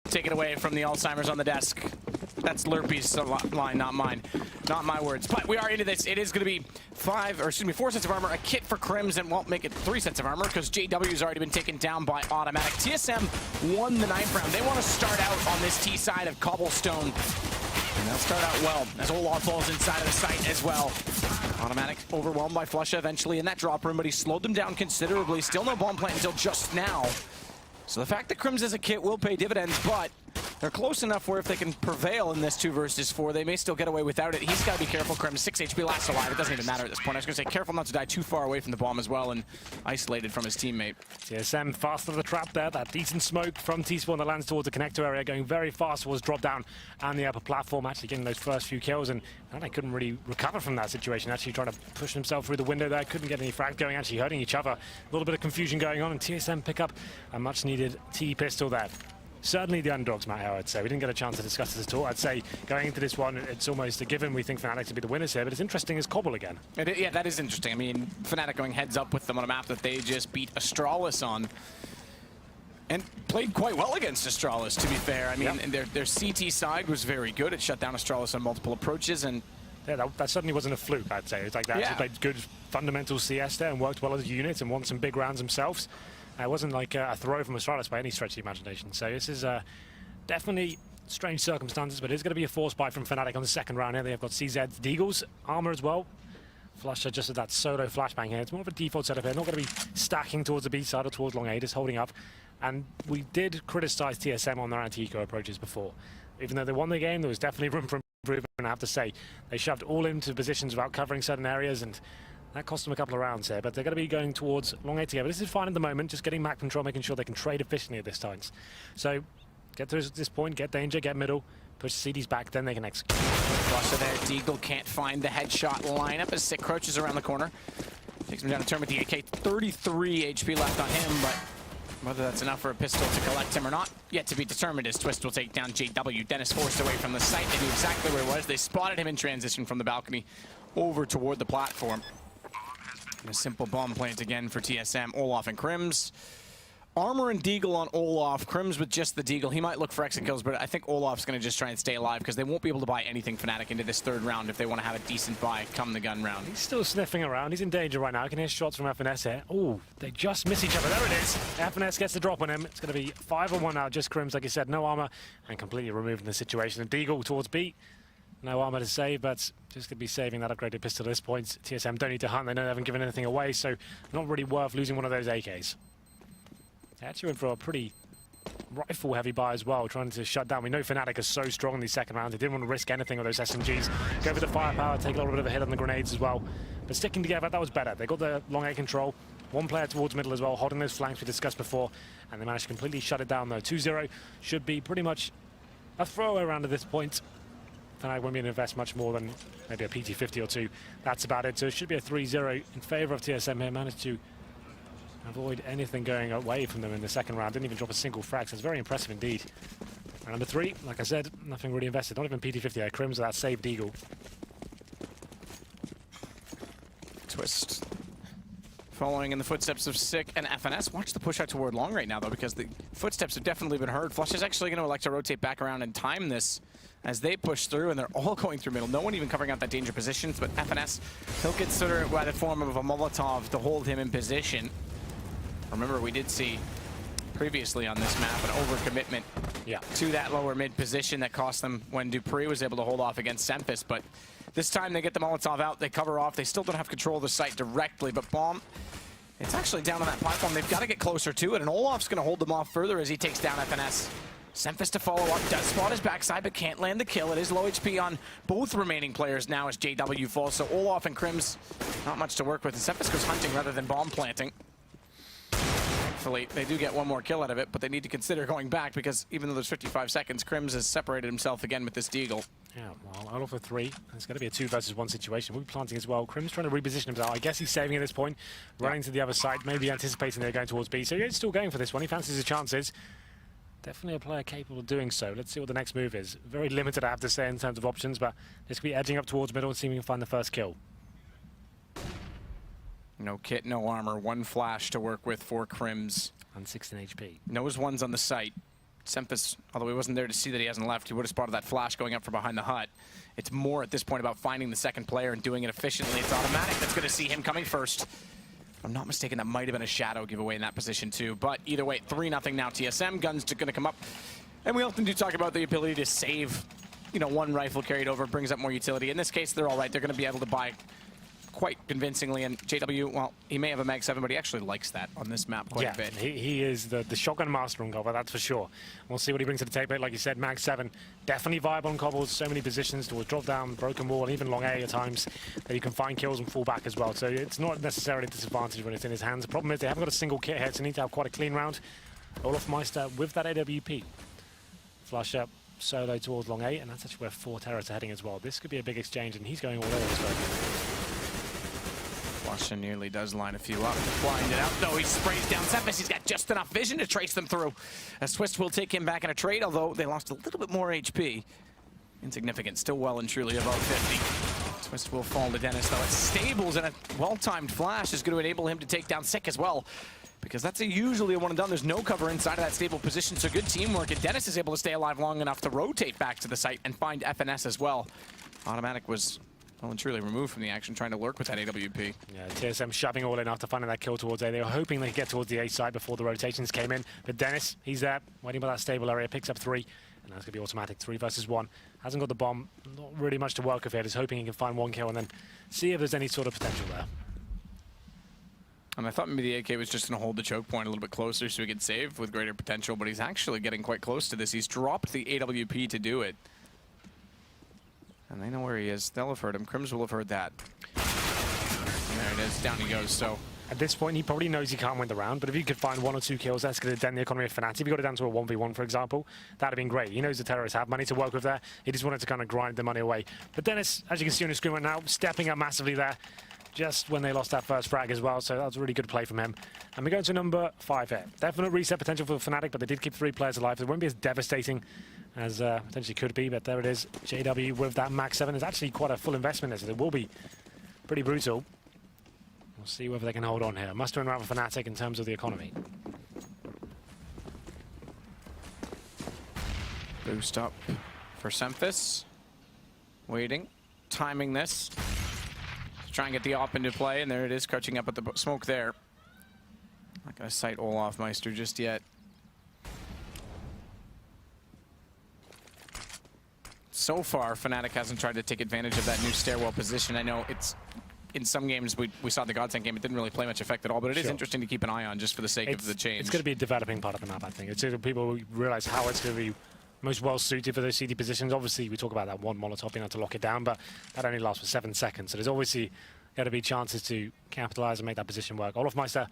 Take it away from the Alzheimer's on the desk. That's Lurpy's line, not mine. Not my words. But we are into this. It is going to be 4 sets of armor, a kit for Crims, and won't make it 3 sets of armor because JW's already been taken down by Automatic. TSM won the 9th round. They want to start out on this T side of Cobblestone. And they'll start out well as Olaf falls inside of the site as well. Automatic overwhelmed by Flusha eventually in that drop room, but he slowed them down considerably. Still no bomb plant until just now. So the fact that Crims as a kit will pay dividends, but they're close enough where if they can prevail in this 2 versus 4, they may still get away without it. He's got to be careful. Crims 6 HP last alive. It doesn't even matter at this point. I was going to say careful not to die too far away from the bomb as well and isolated from his teammate. TSM fast to the trap there. That decent smoke from T-Spawn that lands towards the connector area, going very fast towards drop down and the upper platform, actually getting those first few kills, and they couldn't really recover from that situation. Actually trying to push himself through the window there, couldn't get any frags going, actually hurting each other. A little bit of confusion going on, and TSM pick up a much needed T-pistol there. Certainly the underdogs, Matt, I'd say. We didn't get a chance to discuss this at all. I'd say going into this one, it's almost a given. We think Fnatic to be the winners here, but it's interesting as Cobble again. Yeah, that is interesting. I mean, Fnatic going heads up with them on a map that they just beat Astralis on. And played quite well against Astralis, to be fair. I mean, and their CT side was very good. It shut down Astralis on multiple approaches, and yeah, that certainly wasn't a fluke, I'd say. It's like they actually played good fundamental CS there and worked well as a unit and won some big rounds themselves. It wasn't like a throw from Astralis by any stretch of the imagination. So this is definitely strange circumstances, but it's going to be a force buy from Fnatic on the 2nd round here. They've got CZ, Deagle's armor as well. Flusha just with that solo flashbang here. It's more of a default setup here. Not going to be stacking towards the B side or towards long A, just holding up. And we did criticize TSM on their anti-eco approaches before. Even though they won the game, there was definitely room for improvement, and I have to say. They shoved all into positions without covering certain areas, and that cost them a couple of rounds here, but they're going to be going towards long A together. This is fine at the moment, just getting map control, making sure they can trade efficiently at this time. So get to this point, get danger, get middle, push the CDs back, then they can execute. Flusha there, Deagle can't find the headshot lineup as Sick crouches around the corner. Takes him down a turn with the AK, 33 HP left on him, but whether that's enough for a pistol to collect him or not, yet to be determined as Twist will take down JW. Dennis forced away from the site. They knew exactly where it was. They spotted him in transition from the balcony over toward the platform. And a simple bomb plant again for TSM. Olaf and Crims. Armor and Deagle on Olaf. Crims with just the Deagle. He might look for exit kills, but I think Olaf's going to just try and stay alive because they won't be able to buy anything Fnatic into this 3rd round if they want to have a decent buy come the gun round. He's still sniffing around. He's in danger right now. I can hear shots from FNS here. Oh, they just miss each other. There it is. FNS gets the drop on him. It's going to be 5-on-1 now. Just Crims, like you said, no armor and completely removed in the situation. And Deagle towards B. No armor to save, but just going to be saving that upgraded pistol at this point. TSM don't need to hunt. They know they haven't given anything away, so not really worth losing one of those AKs. They actually went for a pretty rifle-heavy buy as well, trying to shut down. We know Fnatic are so strong in these 2nd rounds. They didn't want to risk anything with those SMGs. Go for the firepower, take a little bit of a hit on the grenades as well. But sticking together, that was better. They got the long A control. One player towards middle as well, holding those flanks we discussed before. And they managed to completely shut it down, though. 2-0 should be pretty much a throwaway round at this point. Fnatic won't be able to invest much more than maybe a PT50 or 2. That's about it. So it should be a 3-0 in favor of TSM here. Managed to avoid anything going away from them in the 2nd round. Didn't even drop a single frag, so it's very impressive indeed. And number 3, like I said, nothing really invested. Not even PT50 there. Crims with that saved Deagle. Twist following in the footsteps of Sick and FNS. Watch the push out toward long right now, though, because the footsteps have definitely been heard. Flush is actually going to elect to rotate back around and time this as they push through, and they're all going through middle. No one even covering out that danger position, but FNS, he'll consider it by the form of a Molotov to hold him in position. Remember, we did see previously on this map an overcommitment to that lower mid position that cost them when Dupree was able to hold off against Semphis, but this time they get the Molotov out, they cover off, they still don't have control of the site directly, but Bomb, it's actually down on that platform. They've got to get closer to it, and Olaf's going to hold them off further as he takes down FNS. Semphis to follow up, does spot his backside, but can't land the kill. It is low HP on both remaining players now as JW falls, so Olaf and Crims, not much to work with, and Semphis goes hunting rather than bomb planting. Thankfully, they do get one more kill out of it, but they need to consider going back because even though there's 55 seconds, Crims has separated himself again with this Deagle. Yeah, well, out of the 3, it's going to be a 2 versus 1 situation. We'll be planting as well. Crims trying to reposition himself. I guess he's saving at this point, running to the other side, maybe anticipating they're going towards B. So he's still going for this one. He fancies his chances. Definitely a player capable of doing so. Let's see what the next move is. Very limited, I have to say, in terms of options, but this could be edging up towards middle and see if we can find the first kill. No kit, no armor, 1 flash to work with for Crims. And 16 HP. Knows one's on the site. Semphis, although he wasn't there to see that he hasn't left, he would have spotted that flash going up from behind the hut. It's more at this point about finding the second player and doing it efficiently. It's Automatic that's going to see him coming first. If I'm not mistaken, that might have been a shadow giveaway in that position too. But either way, 3-0 now TSM. Guns are going to come up. And we often do talk about the ability to save, you know, one rifle carried over, brings up more utility. In this case, they're all right. They're going to be able to buy quite convincingly, and JW, well, he may have a Mag 7, but he actually likes that on this map quite a bit. He is the shotgun master on Cobble, that's for sure. We'll see what he brings to the table. Like you said, Mag 7, definitely viable on Cobbles. So many positions towards drop down, broken wall, and even long A at times that you can find kills and fall back as well. So it's not necessarily a disadvantage when it's in his hands. The problem is they haven't got a single kit here, so they need to have quite a clean round. Olaf Meister with that AWP. Flush up solo towards long A, and that's actually where 4 Terrors are heading as well. This could be a big exchange, and he's going all over this way. Flusha nearly does line a few up. Flying it out. No, he sprays down Semphis. He's got just enough vision to trace them through. As Twist will take him back in a trade, although they lost a little bit more HP. Insignificant. Still well and truly above 50. Twist will fall to Dennis, though. It's Stables, and a well-timed flash is going to enable him to take down Sick as well. Because that's usually a one and done. There's no cover inside of that stable position, so good teamwork. And Dennis is able to stay alive long enough to rotate back to the site and find FNS as well. Automatic was well and truly removed from the action, trying to lurk with that AWP. Yeah, TSM shoving all in after finding that kill towards A. They were hoping they could get towards the A side before the rotations came in. But Dennis, he's there, waiting by that stable area, picks up 3. And that's going to be Automatic, 3 versus 1. Hasn't got the bomb, not really much to work with here. Just hoping he can find 1 kill and then see if there's any sort of potential there. And I thought maybe the AK was just going to hold the choke point a little bit closer so he could save with greater potential, but he's actually getting quite close to this. He's dropped the AWP to do it. And they know where he is. They'll have heard him. Crims will have heard that. And there it is. Down he goes. So at this point, he probably knows he can't win the round, but if he could find 1 or 2 kills, that's going to dent the economy of Fnatic. If he got it down to a 1v1, for example, that would have been great. He knows the terrorists have money to work with there. He just wanted to kind of grind the money away. But Dennis, as you can see on the screen right now, stepping up massively there, just when they lost that first frag as well, so that was a really good play from him. And we go to number 5 here. Definite reset potential for Fnatic, but they did keep 3 players alive. It won't be as devastating as potentially could be, but there it is. JW with that Mag 7 is actually quite a full investment there, so it will be pretty brutal. We'll see whether they can hold on here. Mustering around for Fnatic in terms of the economy. Boost up for Semphis. Waiting. Timing this. Try and get the op into play, and there it is, crouching up at the smoke there. Not going to sight Olaf Meister just yet. So far, Fnatic hasn't tried to take advantage of that new stairwell position. I know it's in some games we saw the Godsend game, it didn't really play much effect at all, but it is interesting to keep an eye on just for the sake of the change. It's going to be a developing part of the map, I think. It's people realize how it's going to be most well suited for those CD positions. Obviously, we talk about that one Molotov being able to lock it down, but that only lasts for 7 seconds. So there's obviously got to be chances to capitalize and make that position work. Olaf Meister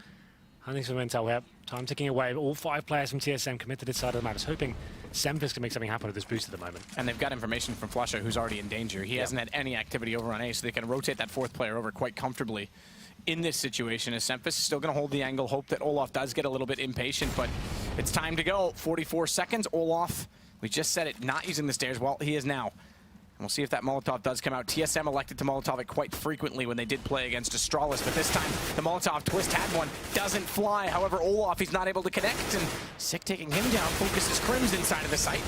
hunting some intel here. Time ticking away. All 5 players from TSM commit to this side of the map. Just hoping Semphis can make something happen with this boost at the moment. And they've got information from Flusha, who's already in danger. He hasn't had any activity over on A, so they can rotate that 4th player over quite comfortably in this situation. As Semphis is still going to hold the angle, hope that Olaf does get a little bit impatient, but it's time to go. 44 seconds. Olaf, we just said it, not using the stairs. Well, he is now. And we'll see if that Molotov does come out. TSM elected to Molotov it quite frequently when they did play against Astralis, but this time the Molotov Twist had one, doesn't fly. However, Olaf, he's not able to connect, and Sick taking him down, focuses Crims inside of the site.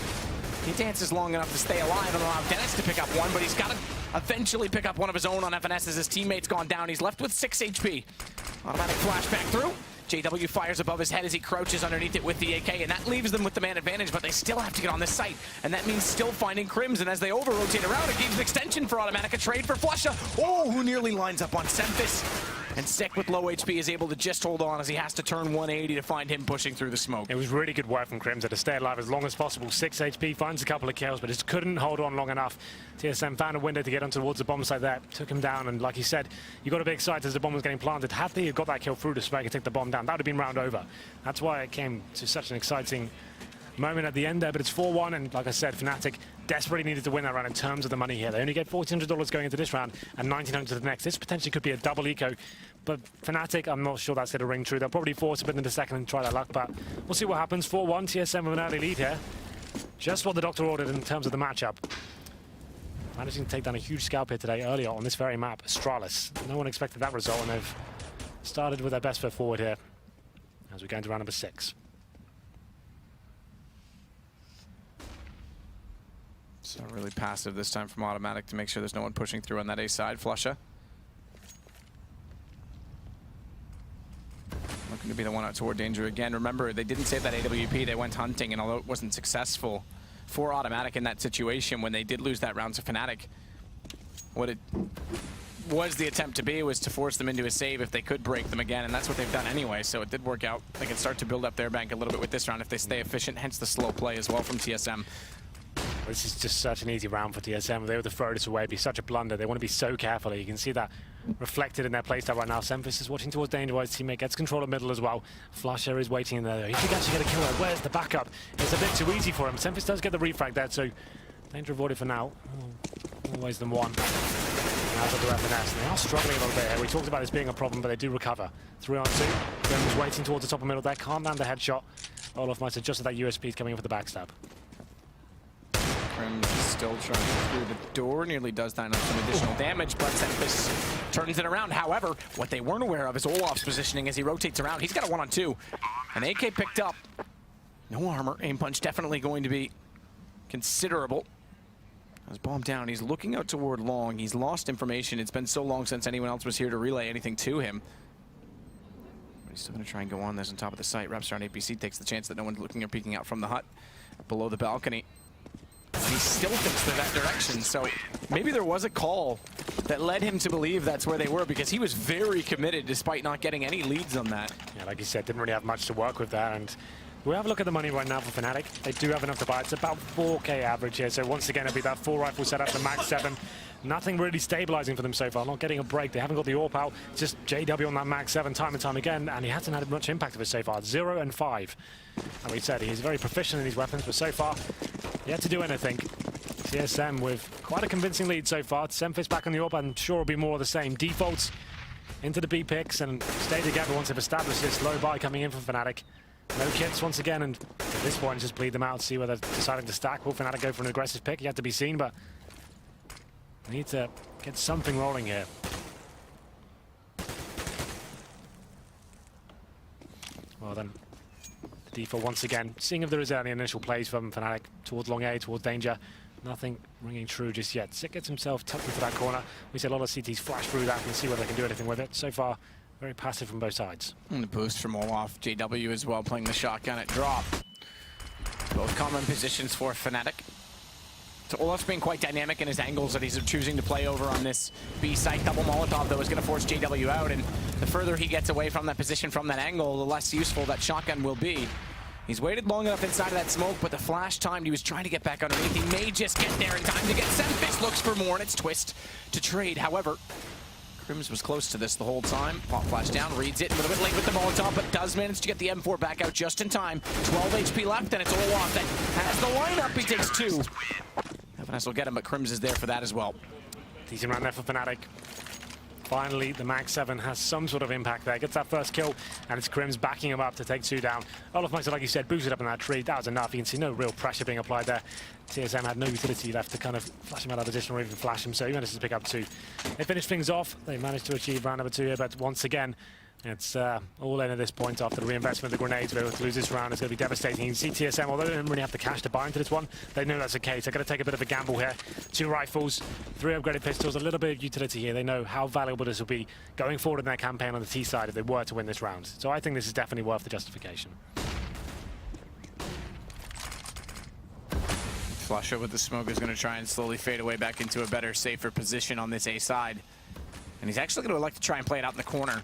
He dances long enough to stay alive and allow Dennis to pick up one, but he's got to eventually pick up one of his own on FNS as his teammate's gone down. He's left with 6 HP. Automatic flashback through. JW fires above his head as he crouches underneath it with the AK, and that leaves them with the man advantage, but they still have to get on this site, and that means still finding Crims, and as they over-rotate around, it gives an extension for Automatic, a trade for Flusha. Oh, who nearly lines up on Semphis. And Sick with low HP is able to just hold on as he has to turn 180 to find him pushing through the smoke. It was really good work from Crims to stay alive as long as possible. 6 HP, finds a couple of kills, but just couldn't hold on long enough. TSM found a window to get on towards the bomb site there, took him down, and like he said, you got to be excited as the bomb was getting planted. Had they got that kill through the smoke and take the bomb down, that would have been round over. That's why it came to such an exciting moment at the end there, but it's 4-1, and like I said, Fnatic desperately needed to win that round in terms of the money here. They only get $1,400 going into this round and $1,900 to the next. This potentially could be a double eco, but Fnatic, I'm not sure that's going to ring true. They'll probably force a bit in the second and try their luck, but we'll see what happens. 4-1, TSM with an early lead here. Just what the doctor ordered in terms of the matchup. Managing to take down a huge scalp here today, earlier on this very map, Astralis. No one expected that result, and they've started with their best foot forward here as we go into round number 6. So really passive this time from Automatic to make sure there's no one pushing through on that A side. Flusha. Looking to be the one out toward Danger again. Remember, they didn't save that AWP. They went hunting, and although it wasn't successful for Automatic in that situation, when they did lose that round to Fnatic, what it was the attempt to be was to force them into a save if they could break them again, and that's what they've done anyway, so it did work out. They can start to build up their bank a little bit with this round if they stay efficient, hence the slow play as well from TSM. This is just such an easy round for TSM. They were to throw this away, it'd be such a blunder. They want to be so careful. You can see that reflected in their playstyle right now. Semphis is watching towards Danger while his teammate gets control of middle as well. Flusha is waiting in there. He could actually get a kill. Where's the backup? It's a bit too easy for him. Semphis does get the refrag there, so Danger avoided for now. Always them one. Now to the FNS. They are struggling a little bit here. We talked about this being a problem, but they do recover. 3-on-2. Grim's waiting towards the top of middle there. Can't land the headshot. Olaf might suggest that USP is coming in for the backstab. Crims is still trying through the door, nearly does dine up some additional damage, but Semphis turns it around. However, what they weren't aware of is Olaf's positioning as he rotates around. He's got a 1-on-2. An AK picked up. No armor. Aim punch definitely going to be considerable. As bomb down, he's looking out toward long. He's lost information. It's been so long since anyone else was here to relay anything to him. But he's still going to try and go on this on top of the site. Wraps around APC, takes the chance that no one's looking or peeking out from the hut below the balcony. He still thinks they're that direction, so maybe there was a call that led him to believe that's where they were, because he was very committed despite not getting any leads on that. Yeah, like you said, didn't really have much to work with there, and we have a look at the money right now for Fnatic. They do have enough to buy. It's about 4k average here, so once again it'll be that 4-rifle setup, the Mag 7. Nothing really stabilizing for them so far, not getting a break. They haven't got the AWP out. It's just JW on that Mag 7 time and time again, and he hasn't had much impact of it so far. 0 and 5. And we said he's very proficient in these weapons, but so far, yet to do anything. TSM with quite a convincing lead so far. Semphis back on the AWP, I'm sure it'll be more of the same. Defaults into the B picks and stay together once they've established this. Low buy coming in from Fnatic. No kits once again, and at this point just bleed them out, see whether they're deciding to stack. Will Fnatic go for an aggressive pick? Yet to be seen, but need to get something rolling here. Well then, the default once again, seeing if there is any initial plays from Fnatic towards long A, towards Danger. Nothing ringing true just yet. Sick gets himself tucked into that corner. We see a lot of CTs flash through that and see whether they can do anything with it. So far, very passive from both sides. And the boost from Olaf. JW as well, playing the shotgun at drop. Both common positions for Fnatic. So Olaf's being quite dynamic in his angles that he's choosing to play over on this B site. Double Molotov, though, is going to force JW out, and the further he gets away from that position, from that angle, the less useful that shotgun will be. He's waited long enough inside of that smoke, but the flash timed. He was trying to get back underneath. He may just get there in time to get Semphis. Looks for more, and it's Twist to trade. However, Crims was close to this the whole time. Pop flash down, reads it a little bit late with the Molotov, but does manage to get the M4 back out just in time. 12 HP left, and it's Olaf that has the lineup. He takes 2. FNS will get him, but Crims is there for that as well. Decent round there for Fnatic. Finally, the Mag 7 has some sort of impact there. Gets that first kill, and it's Crims backing him up to take 2 down. Olaf Meister, like you said, boosted up in that tree. That was enough. You can see no real pressure being applied there. TSM had no utility left to kind of flash him out of position or even flash him, so he managed to pick up 2. They finished things off. They managed to achieve round number 2 here, but once again, it's all in at this point after the reinvestment of the grenades. We're able to lose this round. It's going to be devastating. You can see TSM, although they didn't really have the cash to buy into this one, they know that's the case. They're going to take a bit of a gamble here. 2 rifles, 3 upgraded pistols, a little bit of utility here. They know how valuable this will be going forward in their campaign on the T side if they were to win this round. So I think this is definitely worth the justification. Flusha with the smoke is going to try and slowly fade away back into a better, safer position on this A side. And he's actually going to elect to try and play it out in the corner.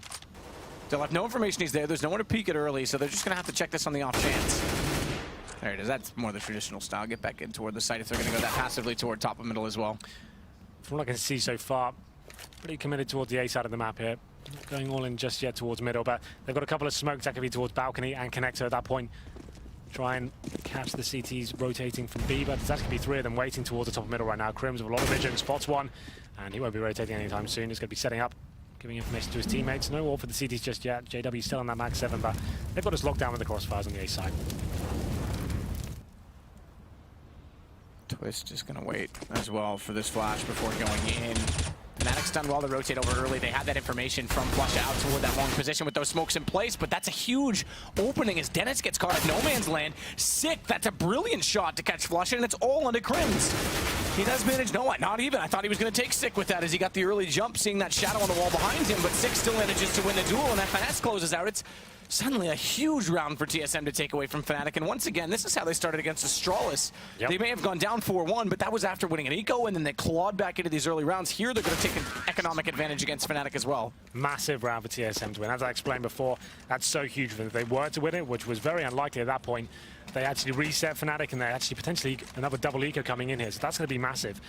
They'll have no information he's there. There's no one to peek it early, so they're just going to have to check this on the off chance. There it is. That's more the traditional style. Get back in toward the site if they're going to go that passively toward top of middle as well. From what I can see so far, pretty committed towards the A side of the map here. Not going all in just yet towards middle, but they've got a couple of smokes that could be towards balcony and connector at that point. Try and catch the CTs rotating from B, but there's actually be 3 of them waiting towards the top of middle right now. Crims with a lot of vision, spots 1, and he won't be rotating anytime soon. He's going to be setting up, giving information to his teammates. No all for the CTs just yet. JW still on that Mag 7, but they've got us locked down with the crossfires on the A side. Twist is going to wait as well for this flash before going in. Fnatic's done well to rotate over early. They had that information from Flusha out toward that long position with those smokes in place, but that's a huge opening as Dennis gets caught at no man's land. Sick, that's a brilliant shot to catch Flusha, and it's all under Crims. He does manage, no, not even. I thought he was going to take Sick with that as he got the early jump, seeing that shadow on the wall behind him, but Sick still manages to win the duel, and FNS closes out. It's suddenly a huge round for TSM to take away from Fnatic, and once again, this is how they started against Astralis. Yep. They may have gone down 4-1, but that was after winning an eco, and then they clawed back into these early rounds. Here, they're going to take an economic advantage against Fnatic as well. Massive round for TSM to win. As I explained before, that's so huge for them. If they were to win it, which was very unlikely at that point, they actually reset Fnatic, and they actually potentially another double eco coming in here, so that's going to be massive.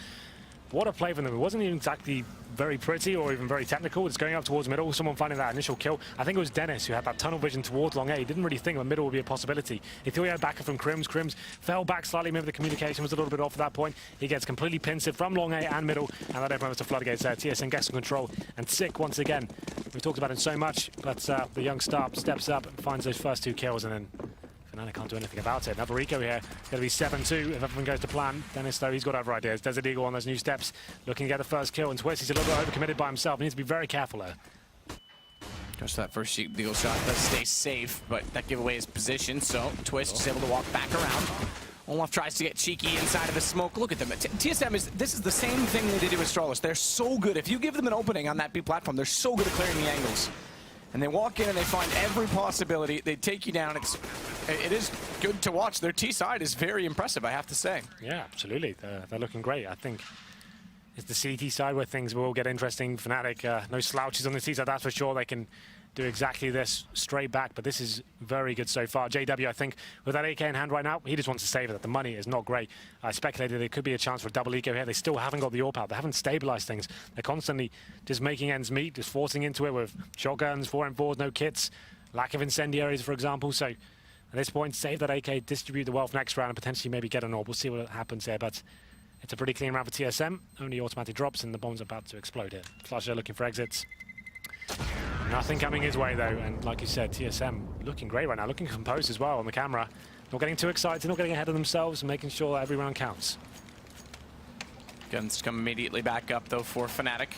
What a play from them. It wasn't even exactly very pretty or even very technical. It's going up towards middle, someone finding that initial kill. I think it was Dennis who had that tunnel vision towards long A. He didn't really think the middle would be a possibility. He thought he had backer from Crims. Crims fell back slightly. Maybe the communication was a little bit off at that point. He gets completely pincered from long A and middle, and that opens the floodgates there. TSM gets some control, and Sick once again. We've talked about him so much, but the young star steps up and finds those first 2 kills, and then Fnatic can't do anything about it. Another eco here. It's going to be 7-2 if everything goes to plan. Dennis, though, he's got other ideas. Desert Eagle on those new steps, looking to get the first kill. And Twist, he's a little bit overcommitted by himself. He needs to be very careful there. Goes to that first Eagle shot. Does stay safe, but that gives away his position. So Twist is able to walk back around. Olaf tries to get cheeky inside of the smoke. Look at them. TSM this is the same thing they did to Astralis. They're so good. If you give them an opening on that B platform, they're so good at clearing the angles. And they walk in and they find every possibility. They take you down. It is good to watch. Their T side is very impressive, I have to say. Yeah, absolutely. They're looking great. I think it's the CT side where things will get interesting. Fnatic, no slouches on the T side, that's for sure. They can do exactly this straight back, but this is very good so far. JW, I think, with that AK in hand right now, he just wants to save it. The money is not great. I speculated there could be a chance for a double eco here. They still haven't got the AWP out. They haven't stabilized things. They're constantly just making ends meet, just forcing into it with shotguns, 4-4s, no kits, lack of incendiaries, for example. So at this point, save that AK, distribute the wealth next round, and potentially maybe get an AWP. We'll see what happens there, but it's a pretty clean round for TSM. Only automatic drops, and the bomb's about to explode here. Flusha looking for exits. Nothing coming his way, though, and like you said, TSM looking great right now, looking composed as well on the camera. Not getting too excited, not getting ahead of themselves, and making sure that every round counts. Guns come immediately back up, though, for Fnatic.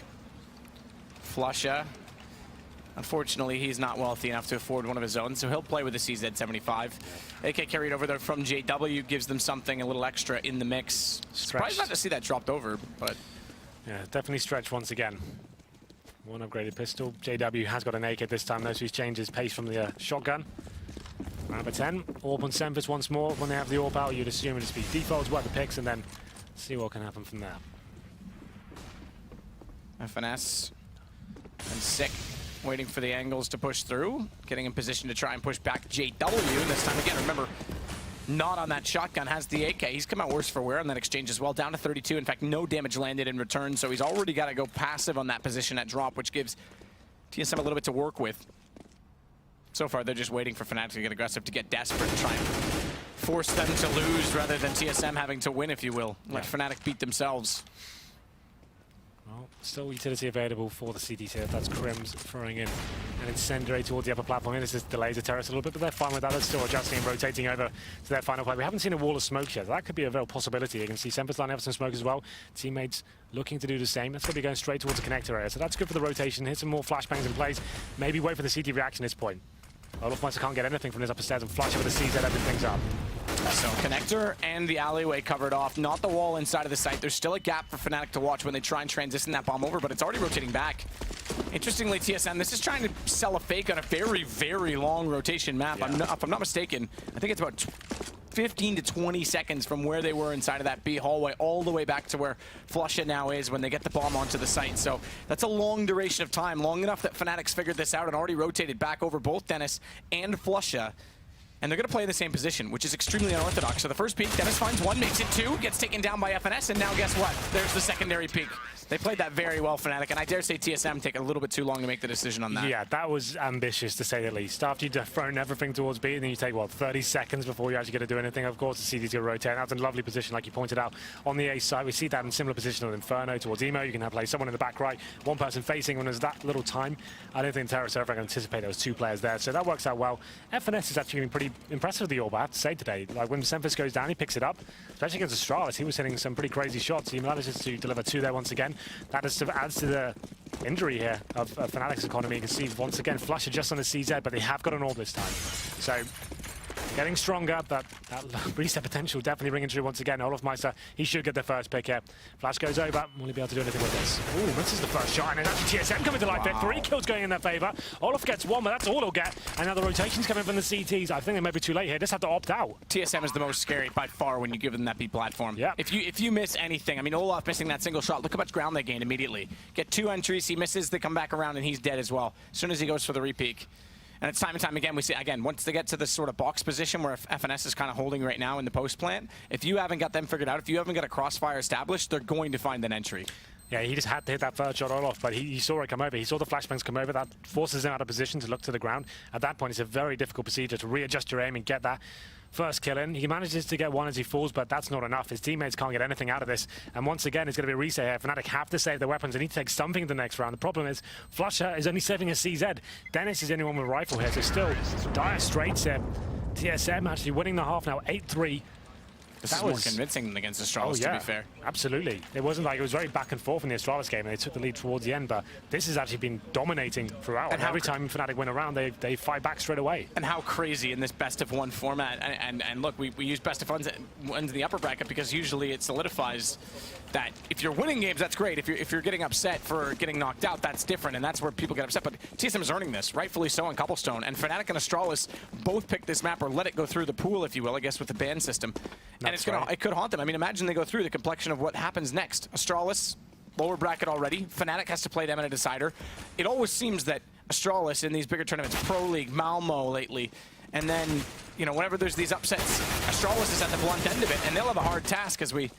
Flusha, unfortunately, he's not wealthy enough to afford one of his own, so he'll play with the CZ75. AK carried over there from JW, gives them something a little extra in the mix. Surprised not to see that dropped over, but... Yeah, definitely stretched once again. One upgraded pistol. JW has got an AK this time, though, so he's changed his pace from the shotgun. Round number 10. AWP on Semphis once more. When they have the AWP out, you'd assume it'd just be defaults, work the picks, and then see what can happen from there. FNS and Sick waiting for the angles to push through. Getting in position to try and push back JW. This time again, remember, not on that shotgun, has the AK. He's come out worse for wear on that exchange as well, down to 32. In fact, no damage landed in return, so he's already got to go passive on that position at drop, which gives TSM a little bit to work with. So far, they're just waiting for Fnatic to get aggressive, to get desperate, and try and force them to lose rather than TSM having to win, if you will. Let Fnatic beat themselves. Well, still utility available for the CT here. That's Crims throwing in an incendiary towards the upper platform. And this just delays the terrace a little bit, but they're fine with that. They're still adjusting and rotating over to their final play. We haven't seen a wall of smoke yet. That could be a real possibility. You can see Semphis lining up some smoke as well. Teammates looking to do the same. That's going to be going straight towards the connector area. So that's good for the rotation. Hit some more flashbangs in place. Maybe wait for the CT reaction at this point. Olaf Meister can't get anything from this upper stairs, and Flash over the CZ open things up. So connector and the alleyway covered off, not the wall inside of the site. There's still a gap for Fnatic to watch when they try and transition that bomb over, but it's already rotating back. Interestingly, TSM, this is trying to sell a fake on a very, very long rotation map. Yeah. If I'm not mistaken, I think it's about 15 to 20 seconds from where they were inside of that B hallway all the way back to where Flusha now is when they get the bomb onto the site. So that's a long duration of time, long enough that Fnatic's figured this out and already rotated back over both Dennis and Flusha. And they're going to play in the same position, which is extremely unorthodox. So the first peek, Dennis finds one, makes it two, gets taken down by FNS, and now guess what? There's the secondary peek. They played that very well, Fnatic, and I dare say TSM take a little bit too long to make the decision on that. Yeah, that was ambitious, to say the least. After you've thrown everything towards B, and then you take, what, 30 seconds before you're actually going to do anything. Of course, the CD's going to rotate. That's a lovely position, like you pointed out, on the A side. We see that in similar position on Inferno towards Emo. You can have play someone in the back right, one person facing when there's that little time. I don't think Terrace ever going to anticipate there was two players there, so that works out well. FNS is actually been pretty actually impressive with the orb, I have to say today. Like when Semphis goes down, he picks it up. Especially against Astralis, he was hitting some pretty crazy shots. He manages to deliver 2 there once again. That just adds to the injury here of Fnatic's economy. You can see once again Flusher just on the CZ, but they have got an orb this time. So getting stronger, but that reset potential definitely ringing true once again. Olofmeister, he should get the first pick here. Flash goes over. Will he be able to do anything with this? Ooh, misses the first shot, and it's actually TSM coming to life there. 3 kills going in their favor. Olof gets 1, but that's all he'll get. And now the rotations coming from the CTs. I think they may be too late here. Just have to opt out. TSM is the most scary by far when you give them that B platform. Yeah. If you miss anything, I mean, Olaf missing that single shot, look how much ground they gain immediately. Get 2 entries, he misses, they come back around, and he's dead as well. As soon as he goes for the repeak. And it's time and time again, we see, again, once they get to this sort of box position where FNS is kind of holding right now in the post plant, if you haven't got them figured out, if you haven't got a crossfire established, they're going to find an entry. Yeah, he just had to hit that first shot Olaf, but he saw it come over. He saw the flashbangs come over. That forces him out of position to look to the ground. At that point, it's a very difficult procedure to readjust your aim and get that first kill in. He manages to get 1 as he falls, but that's not enough. His teammates can't get anything out of this. And once again, it's going to be a reset here. Fnatic have to save their weapons. They need to take something in the next round. The problem is, Flusher is only saving a CZ. Dennis is the only one with a rifle here, so still dire straits here. TSM actually winning the half now, 8-3. This is more convincing than against Astralis, to be fair. Absolutely. It wasn't like it was very back and forth in the Astralis game, and they took the lead towards the end, but this has actually been dominating throughout. And every time Fnatic win a round, they fight back straight away. And how crazy in this best-of-1 format. And look, we use best-of-ones in the upper bracket because usually it solidifies that if you're winning games, that's great. If you're getting upset for getting knocked out, that's different, and that's where people get upset. But TSM is earning this, rightfully so, on Cobblestone. And Fnatic and Astralis both picked this map, or let it go through the pool, if you will, I guess, with the ban system. And it could haunt them. I mean, imagine they go through the complexion of what happens next. Astralis, lower bracket already. Fnatic has to play them in a decider. It always seems that Astralis in these bigger tournaments, Pro League, Malmo lately, and then, you know, whenever there's these upsets, Astralis is at the blunt end of it, and they'll have a hard task as we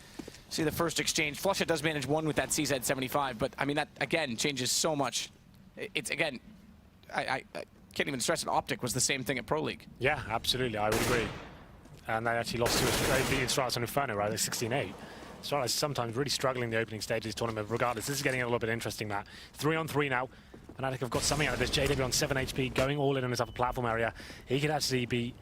see the first exchange. Flusha does manage 1 with that CZ75, but I mean, that again changes so much. It's again, I can't even stress it. Optic was the same thing at Pro League. Yeah, absolutely, I would agree. And they actually lost to Astralis on Inferno, right? They're 16-8. Astralis is sometimes really struggling in the opening stages tournament. Regardless, this is getting a little bit interesting, Matt. 3-on-3 now. Fnatic have got something out of this. JW on 7 HP, going all in on his upper platform area. He could actually be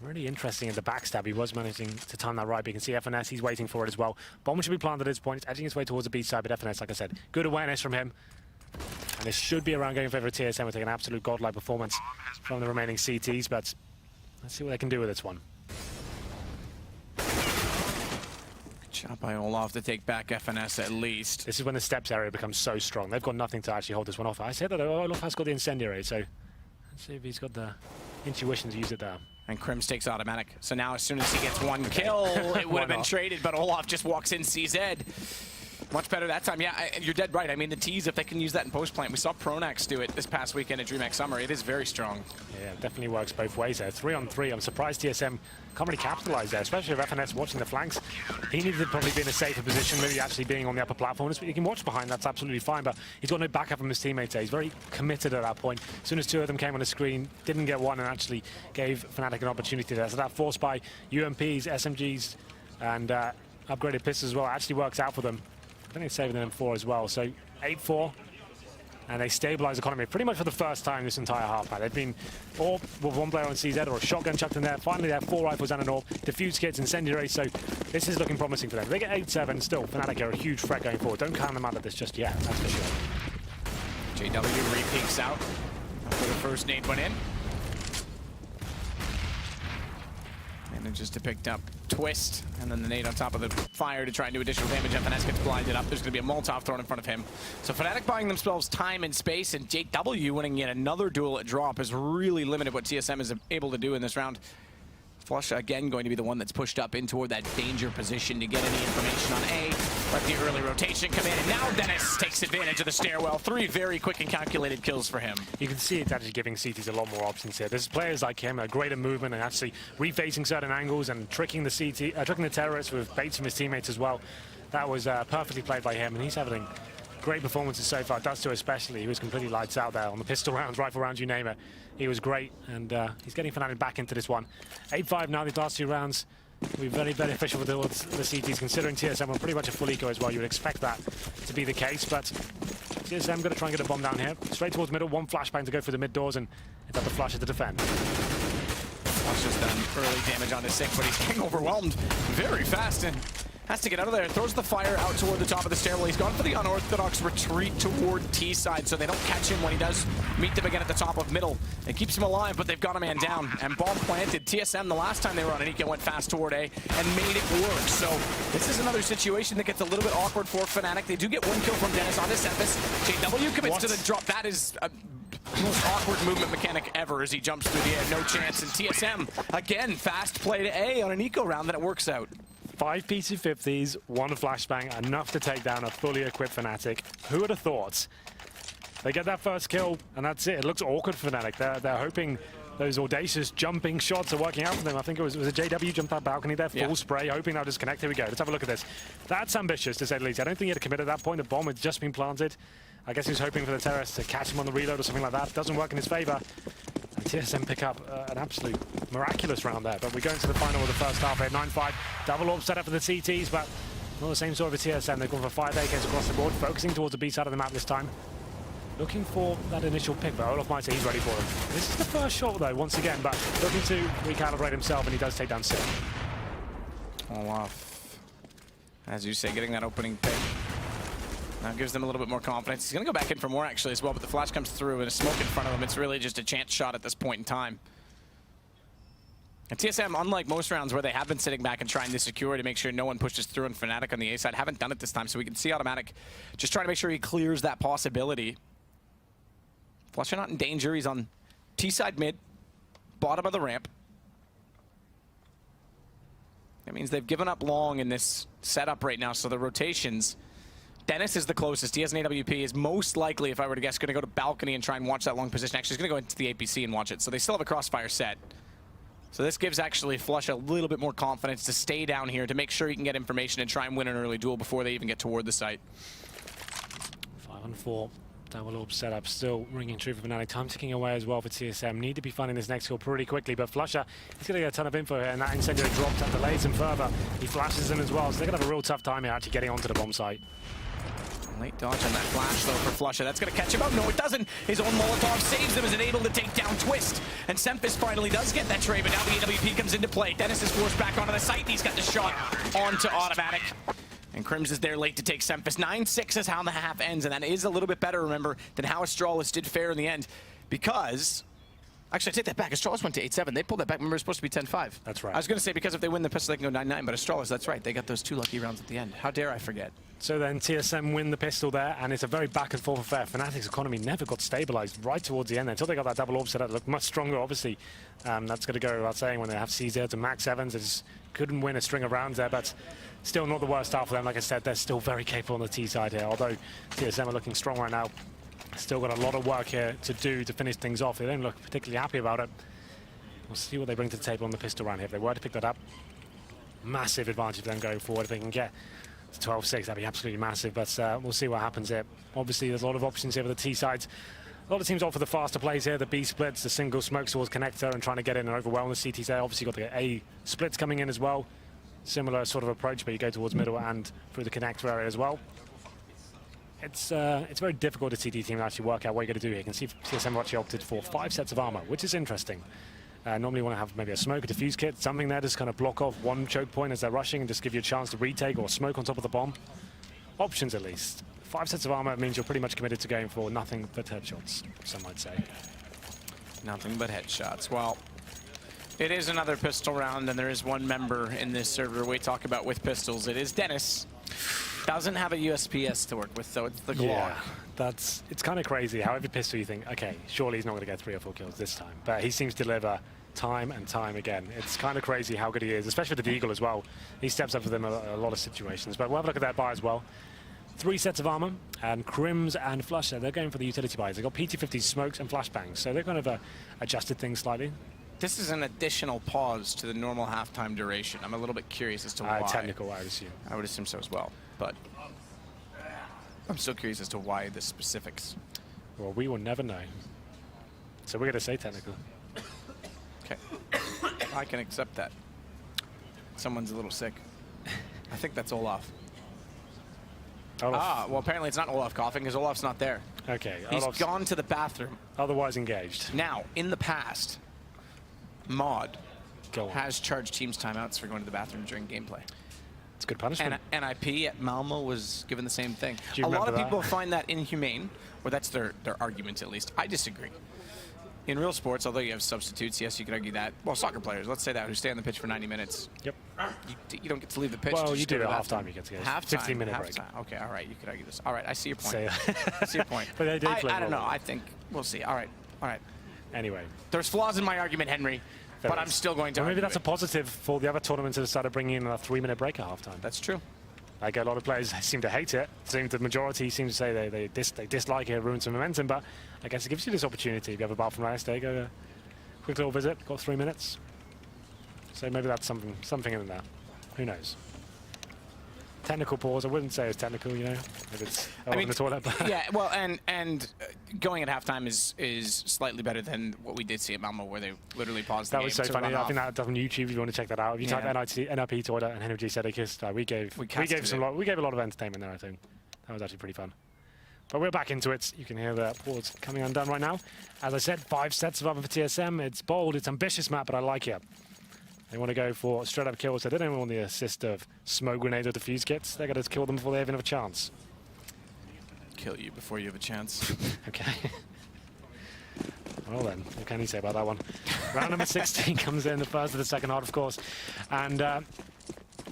really interesting in the backstab. He was managing to time that right, but you can see FNS, he's waiting for it as well. Bomb should be planted at this point. It's edging its way towards the B side, but FNS, like I said, good awareness from him. And this should be a round going in favor of TSM. We'll take an absolute godlike performance from the remaining CTs, but let's see what they can do with this one. Good job by Olaf to take back FNS at least. This is when the steps area becomes so strong. They've got nothing to actually hold this one off. I said that Olaf has got the incendiary, so let's see if he's got the intuition to use it there. And Crims takes automatic. So now as soon as he gets 1 kill, it would have been traded, but Olaf just walks in CZ. Much better that time. Yeah, you're dead right. I mean, the T's, if they can use that in post-plant. We saw Pronax do it this past weekend at DreamHack Summer. It is very strong. Yeah, it definitely works both ways there. 3-on-3. I'm surprised TSM can't really capitalize there, especially with FNS watching the flanks. He needed to probably be in a safer position, maybe actually being on the upper platform. He can watch behind, that's absolutely fine, but he's got no backup from his teammates there. He's very committed at that point. As soon as 2 of them came on the screen, didn't get 1 and actually gave Fnatic an opportunity there. So that force by UMPs, SMGs, and upgraded pistols as well actually works out for them. I think they're saving them 4 as well. So 8-4, and they stabilize the economy pretty much for the first time this entire half. They've been all with 1 player on CZ or a shotgun chucked in there. Finally, they have 4 rifles and an AWP, diffuse kits, incendiary. So this is looking promising for them. If they get 8-7, still Fnatic are a huge threat going forward. Don't count them out of this just yet, that's for sure. JW re-peeks out after the first nade went in. Manages to pick up Twist, and then the nade on top of the fire to try and do additional damage. FNS gets blinded up. There's going to be a Molotov thrown in front of him. So Fnatic buying themselves time and space, and JW winning yet another duel at drop has really limited what TSM is able to do in this round. Flush, again, going to be the one that's pushed up in toward that danger position to get any information on A. Let the early rotation come in, and now Dennis takes advantage of the stairwell. 3 very quick and calculated kills for him. You can see it's actually giving CTs a lot more options here. There's players like him, a greater movement and actually refacing certain angles and tricking the terrorists with baits from his teammates as well. That was perfectly played by him, and he's having great performances so far. Dust2 especially, he was completely lights out there on the pistol rounds, rifle rounds, you name it. He was great, and he's getting Fnatic back into this one. 8-5 now, these last 2 rounds will be very beneficial for the CTs, considering TSM are pretty much a full eco as well. You would expect that to be the case, but TSM going to try and get a bomb down here. Straight towards middle, 1 flashbang to go through the mid doors, and it's up to Flusher to defend. just done early damage onto Sick, but he's getting overwhelmed very fast and has to get out of there. Throws the fire out toward the top of the stairwell. He's gone for the unorthodox retreat toward T side, so they don't catch him when he does meet them again at the top of middle. It keeps him alive, but they've got a man down. And bomb planted. TSM, the last time they were on Anika, went fast toward A and made it work. So this is another situation that gets a little bit awkward for Fnatic. They do get one kill from Dennis onto Sempus. JW commits to the drop. That is a most awkward movement mechanic ever as he jumps through the air. No chance. And TSM, again, fast play to A on an eco round, then it works out. 5 PC50s, 1 flashbang, enough to take down a fully equipped Fnatic. Who would have thought? They get that first kill, and that's it. It looks awkward for Fnatic. They're hoping those audacious jumping shots are working out for them. I think it was a JW jumped that balcony there, full spray, hoping they'll just connect. Here we go. Let's have a look at this. That's ambitious, to say the least. I don't think he had to commit at that point. The bomb had just been planted. I guess he was hoping for the terrorists to catch him on the reload or something like that. Doesn't work in his favor. And TSM pick up an absolute miraculous round there. But we go into the final of the first half at 9-5. Double orb set up for the CTs, but not the same sort of TSM. They've gone for 5 AKs across the board, focusing towards the B side of the map this time. Looking for that initial pick, but Olaf might say he's ready for him. This is the first shot, though, once again, but looking to recalibrate himself, and he does take down Sid. Olaf, as you say, getting that opening pick. Now gives them a little bit more confidence. He's going to go back in for more, actually, as well, but the flash comes through and a smoke in front of him. It's really just a chance shot at this point in time. And TSM, unlike most rounds where they have been sitting back and trying to secure to make sure no one pushes through on Fnatic on the A side, haven't done it this time, so we can see Automatic just trying to make sure he clears that possibility. Flusher not in danger. He's on T side mid, bottom of the ramp. That means they've given up long in this setup right now, so the rotations. Dennis is the closest. He has an AWP. Is most likely, if I were to guess, going to go to balcony and try and watch that long position. Actually, he's going to go into the APC and watch it. So they still have a crossfire set. So this gives actually Flush a little bit more confidence to stay down here to make sure he can get information and try and win an early duel before they even get toward the site. 5-on-4. Double orb setup still ringing true for Fnatic. Time ticking away as well for TSM. Need to be finding this next kill pretty quickly, but Flusher, he's going to get a ton of info here, and that incendiary drops and delays him further. He flashes them as well, so they're going to have a real tough time here actually getting onto the bomb site. Late dodge on that flash, though, for Flusher. That's going to catch him out. No, it doesn't. His own Molotov saves him as it able to take down Twist. And Sempus finally does get that trade, but now the AWP comes into play. Dennis is forced back onto the site, and he's got the shot onto Automatic. And Crims is there late to take Sempus. 9-6 is how the half ends, and that is a little bit better, remember, than how Astralis did fare in the end. Because... Actually, I take that back. Astralis went to 8-7. They pulled that back. Remember, it was supposed to be 10-5. That's right. I was going to say, because if they win the pistol, they can go 9-9. But Astralis, that's right. They got those 2 lucky rounds at the end. How dare I forget? So then TSM win the pistol there, and it's a very back and forth affair. Fnatic's economy never got stabilized right towards the end until they got that double orb set up. It looked much stronger, obviously. That's going to go without saying when they have CZ to Max Evans. They just couldn't win a string of rounds there, but still not the worst half for them. Like I said, they're still very capable on the T side here, although TSM are looking strong right now. Still got a lot of work here to do to finish things off. They don't look particularly happy about it. We'll see what they bring to the table on the pistol round here. If they were to pick that up, massive advantage for them going forward. If they can get to 12-6, that'd be absolutely massive. But we'll see what happens here. Obviously, there's a lot of options here for the T sides. A lot of teams opt for the faster plays here. The B splits, the single smoke towards connector and trying to get in and overwhelm the CTs there. Obviously, got the A splits coming in as well. Similar sort of approach, but you go towards middle and through the connector area as well. It's very difficult to CT team to actually work out what you're going to do here. You can see TSM actually opted for 5 sets of armor, which is interesting. Normally you want to have maybe a smoke, a diffuse kit, something there just kind of block off one choke point as they're rushing and just give you a chance to retake or smoke on top of the bomb. Options at least. 5 sets of armor means you're pretty much committed to going for nothing but headshots, some might say. Nothing but headshots. Well, it is another pistol round, and there is one member in this server we talk about with pistols. It is Dennis. Doesn't have a USPS to work with, so it's the Glock. Yeah, it's kind of crazy how every pistol you think, okay, surely he's not going to get 3 or 4 kills this time. But he seems to deliver time and time again. It's kind of crazy how good he is, especially with the Deagle as well. He steps up for them in a lot of situations. But we'll have a look at that buy as well. 3 sets of armor, and Crims and Flusher, they're going for the utility buys. They've got PT-50s, smokes, and flashbangs, so they're kind of adjusted things slightly. This is an additional pause to the normal halftime duration. I'm a little bit curious as to why. Technical, I would assume. I would assume so as well, but I'm still curious as to why the specifics. Well, we will never know. So we're going to say technical. Okay. I can accept that. Someone's a little sick. I think that's Olaf. Olaf. Well, apparently it's not Olaf coughing because Olaf's not there. Okay. He's Olaf's gone to the bathroom. otherwise engaged. Now, in the past, Mod Go on. has charged teams timeouts for going to the bathroom during gameplay. It's good punishment. And NIP at Malmo was given the same thing. Do you A lot of remember people that? find that inhumane, or that's their argument at least. I disagree. In real sports, although you have substitutes, yes, you could argue that. Well, soccer players, let's say that, who stay on the pitch for 90 minutes. Yep. You don't get to leave the pitch. Well, to you just do go at to the halftime. You get to go. halftime. 15-minute break. Halftime. Okay, all right. You could argue this. All right, I see your point. So, I see your point. But they play I don't know. well. I think we'll see. All right. All right. Anyway. There's flaws in my argument, Henry, but I'm still going to Well, maybe argue that's a it. positive for the other tournaments that have started bringing in a 3-minute break at halftime. That's true. Like, a lot of players seem to hate it. The majority seem to say they dislike it, ruins some momentum, but I guess it gives you this opportunity. If you have a bar from last day, go quick little visit, got 3 minutes. So maybe that's something in there. Who knows? Technical pause, I wouldn't say it's technical, you know, if it's in the toilet. But Yeah, well, and going at halftime is slightly better than what we did see at Malmo, where they literally paused the that game was so to funny. run I off. think that's on YouTube if you want to check that out. If you Yeah. type NIP toilet and Henry G said they kissed, we gave a lot of entertainment there, I think. That was actually pretty fun. But we're back into it. You can hear the pause coming undone right now. As I said, 5 sets of other for TSM. It's bold, it's ambitious map, but I like it. They want to go for straight up kills. They don't even want the assist of smoke grenade or defuse kits. They're going to kill them before they even have a chance. Kill you before you have a chance. Okay. Well then, what can you say about that one? Round number 16 comes in, the first of the second half, of course. And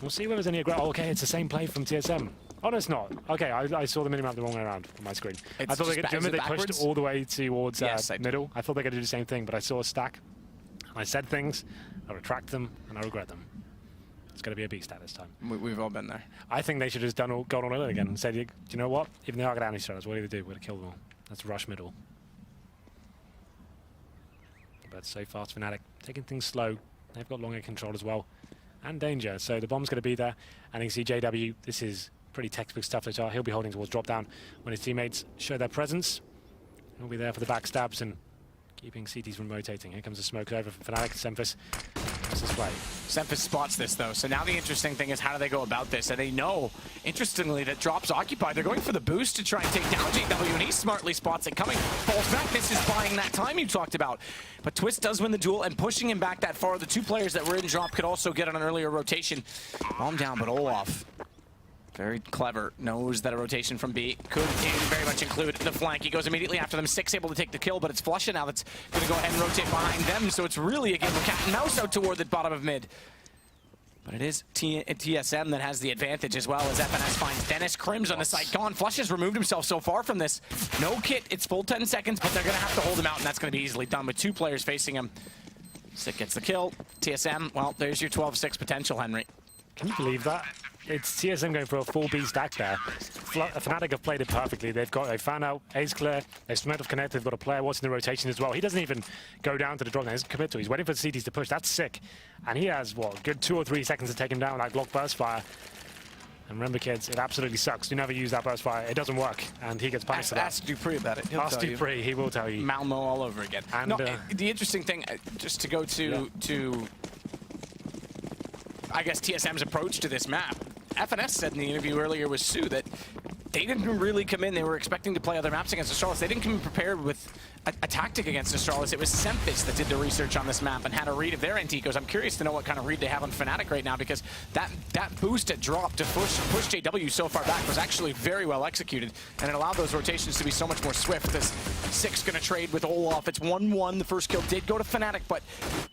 we'll see whether there's any aggression. Oh, okay, it's the same play from TSM. Oh, no, it's not. Okay, I saw the minimap the wrong way around on my screen. I thought they pushed all the way towards Yes, middle. I thought they were going to do the same thing, but I saw a stack. And I said things, I retract them, and I regret them. It's going to be a beast at this time. We've all been there. I think they should have just gone on it again and said, do you know what? Even though I got anti-strategies, what do they do? We're going to kill them all. Let's rush middle. But so fast, Fnatic taking things slow. They've got long air control as well. And danger. So the bomb's going to be there. And you can see JW, this is pretty textbook stuff that he'll be holding towards drop down when his teammates show their presence. He'll be there for the backstabs and keeping CTs from rotating. Here comes the smoke over from Fnatic. Semphis. That's his play. Semphis spots this, though. So now the interesting thing is, how do they go about this? And they know, interestingly, that drop's occupied. They're going for the boost to try and take down JW, and he smartly spots it coming. Falls back. This is buying that time you talked about. But Twist does win the duel, and pushing him back that far. The 2 players that were in drop could also get on an earlier rotation. Bomb down, but Olaf, very clever, knows that a rotation from B could very much include the flank. He goes immediately after them. 6 able to take the kill, but it's Flusha now that's going to go ahead and rotate behind them. So it's really a game of cat and mouse out toward the bottom of mid. But it is TSM that has the advantage, as well as FNS finds Dennis. Crims on the side gone. Flush has removed himself so far from this. No kit. It's full 10 seconds, but they're going to have to hold him out, and that's going to be easily done with 2 players facing him. Sick gets the kill. TSM, well, there's your 12-6 potential, Henry. Can you believe that? It's TSM going for a full B stack there. Fnatic have played it perfectly. They found out A's clear. They've smelt of connect. They've got a player watching the rotation as well. He doesn't even go down to the drop. He doesn't commit to it. He's waiting for the CTs to push. That's sick. And he has, what, a good 2 or 3 seconds to take him down, like block burst fire. And remember, kids, it absolutely sucks. Do never use that burst fire. It doesn't work. And he gets punished for that. Ask Dupree about it. Ask Dupree, he will tell you. Malmo all over again. And, no, the interesting thing, just to go to I guess TSM's approach to this map. FNS said in the interview earlier with Sue that they didn't really come in. They were expecting to play other maps against Astralis. They didn't come in prepared with a tactic against Astralis. It was Semphis that did the research on this map and had a read of their anti-ecos. I'm curious to know what kind of read they have on Fnatic right now, because that boost at drop to push JW so far back was actually very well executed, and it allowed those rotations to be so much more swift. As Sick's going to trade with Olaf. It's 1-1. The first kill did go to Fnatic, but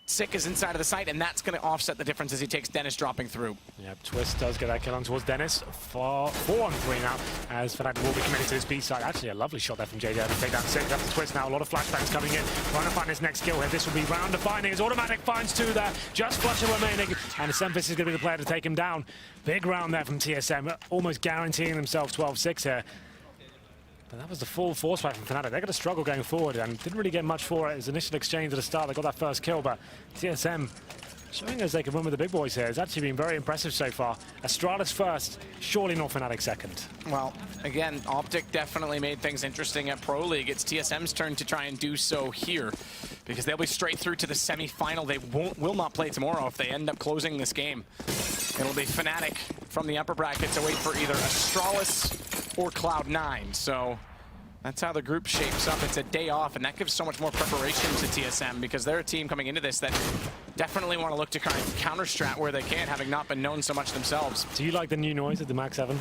Sick is inside of the site, and that's going to offset the difference as he takes Dennis dropping through. Yeah, Twist does get that kill on towards Dennis. 4-on-3 now, as Fnatic will be committed to this B side. Actually, a lovely shot there from JJ to take down Sick. After Twist now, a lot of flashbangs coming in. Trying to find his next kill here. This will be round defining. His automatic finds 2 there. Just Flusha remaining, and Semphis is going to be the player to take him down. Big round there from TSM, almost guaranteeing themselves 12-6 here. But that was the full force fight from Fnatic. They're going to struggle going forward, and didn't really get much for it. His initial exchange at the start, they got that first kill, but TSM showing us they can run with the big boys here. It's actually been very impressive so far. Astralis first, surely not Fnatic second. Well, again, Optic definitely made things interesting at Pro League. It's TSM's turn to try and do so here, because they'll be straight through to the semi-final. They will not play tomorrow if they end up closing this game. It'll be Fnatic from the upper brackets away for either Astralis or Cloud9. So that's how the group shapes up. It's a day off, and that gives so much more preparation to TSM, because they're a team coming into this that definitely want to look to kind of counter-strat where they can, having not been known so much themselves. Do you like the new noise of the Mac 7?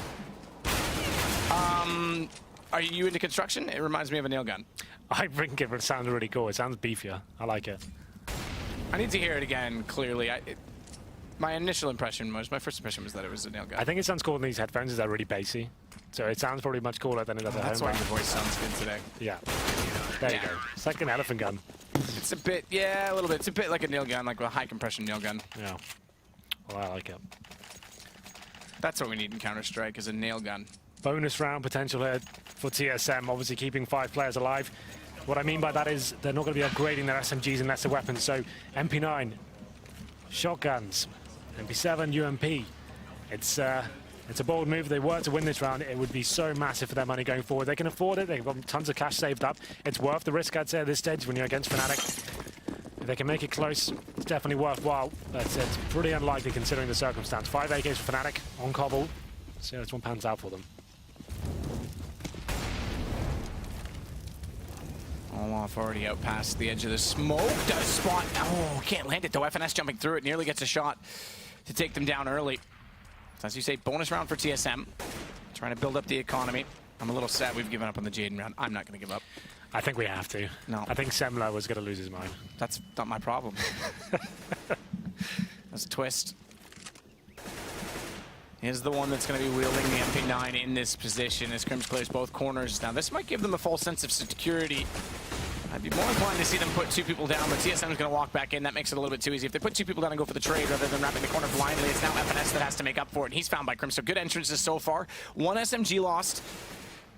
Are you into construction? It reminds me of a nail gun. I think it sounds really cool. It sounds beefier. I like it. I need to hear it again clearly. My initial impression was, my first impression was that it was a nail gun. I think it sounds cool in these headphones. They're really bassy. So it sounds probably much cooler than it does at home. That's why your voice sounds good today. Yeah. There you go. It's like an elephant gun. It's a bit, yeah, a little bit. It's a bit like a nail gun, like a high compression nail gun. Yeah. Well, I like it. That's what we need in Counter-Strike, is a nail gun. Bonus round potential here for TSM, obviously keeping 5 players alive. What I mean by that is they're not going to be upgrading their SMGs and lesser weapons. So MP9, shotguns, MP7, UMP. It's a bold move. If they were to win this round, it would be so massive for their money going forward. They can afford it. They've got tons of cash saved up. It's worth the risk, I'd say, at this stage when you're against Fnatic. If they can make it close, it's definitely worthwhile. But it's pretty unlikely considering the circumstance. 5 AKs for Fnatic on Cobble. See how this one pans out for them. Olaf already out past the edge of the smoke. Does spot. Oh, can't land it though. FNS jumping through it. Nearly gets a shot to take them down early. So as you say, bonus round for TSM. Trying to build up the economy. I'm a little sad we've given up on the Jaden round. I'm not going to give up. I think we have to. No. I think Semler was going to lose his mind. That's not my problem. That's a twist. He's the one that's going to be wielding the MP9 in this position as Crims clears both corners. Now, this might give them a false sense of security. I'd be more inclined to see them put 2 people down, but TSM is going to walk back in. That makes it a little bit too easy. If they put 2 people down and go for the trade rather than wrapping the corner blindly, it's now FNS that has to make up for it, and he's found by Crims. So good entrances so far. 1 SMG lost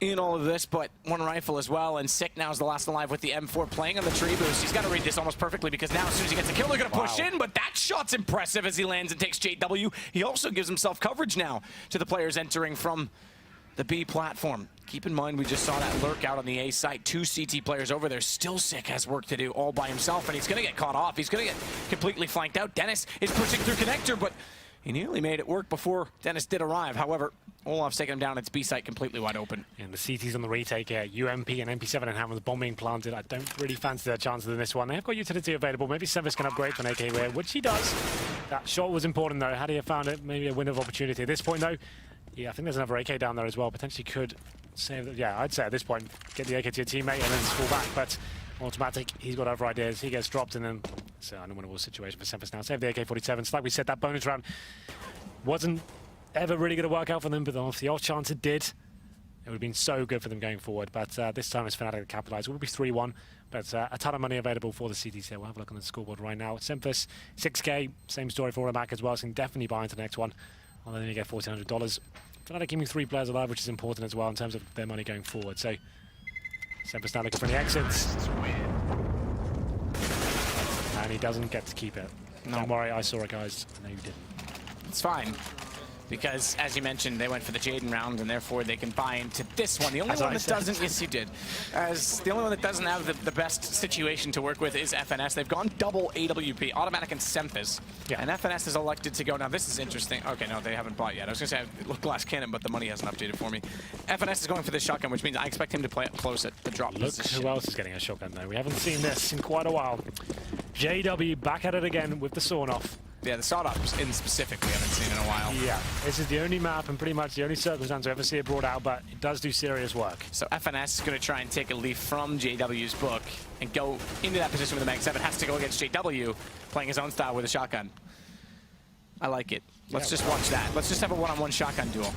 in all of this, but 1 rifle as well, and Sick now is the last alive with the M4 playing on the tree boost. He's got to read this almost perfectly because now as soon as he gets a kill, they're going to push in, but that shot's impressive as he lands and takes JW. He also gives himself coverage now to the players entering from the B platform. Keep in mind, we just saw that lurk out on the A site. 2 CT players over there. Still Sick has work to do all by himself, and he's going to get caught off. He's going to get completely flanked out. Dennis is pushing through connector, but he nearly made it work before Dennis did arrive. However, Olaf's taking him down. It's B site completely wide open. And the CT's on the retake here. UMP and MP7 and Ham with the bomb being planted. I don't really fancy their chances in this one. They have got utility available. Maybe Sevis can upgrade to an AK here, which he does. That shot was important though. Had he found it, maybe a window of opportunity. At this point though, yeah, I think there's another AK down there as well. Potentially could save it. Yeah, I'd say at this point, get the AK to your teammate and then just fall back. But Automatic, he's got other ideas. He gets dropped and then it's an unwinnable situation for Sevis now. Save the AK-47. It's like we said, that bonus round wasn't ever really going to work out for them, but off the off chance it did, it would have been so good for them going forward. But this time it's Fnatic to capitalise. It will be 3-1, but a ton of money available for the CTs here. We'll have a look on the scoreboard right now. Semphis, 6K, same story for Automatic as well, so can definitely buy into the next one. And then you get $1,400. Fnatic keeping 3 players alive, which is important as well in terms of their money going forward. So Semphis now looking for the exits. And he doesn't get to keep it. No. Don't worry, I saw it, guys. I know you didn't. It's fine, because as you mentioned, they went for the Jaden round, and therefore they can buy into this one. The only one that doesn't, yes you did, as the only one that doesn't have the best situation to work with is FNS. They've gone double AWP, Automatic and Semphis, and FNS is elected to go. Now this is interesting. Okay, no, they haven't bought yet. I was gonna say it looked glass cannon, but the money hasn't updated for me. FNS is going for the shotgun, which means I expect him to play up close at the drop position. Who else is getting a shotgun though? We haven't seen this in quite a while. JW back at it again with the sawn-off. Yeah, the sawed-offs in specific we haven't seen in a while. Yeah, this is the only map and pretty much the only circumstance I ever see it brought out, but it does do serious work. So FNS is going to try and take a leaf from JW's book and go into that position with the Mag 7. Has to go against JW, playing his own style with a shotgun. I like it. Let's just watch that. Let's just have a one-on-one shotgun duel.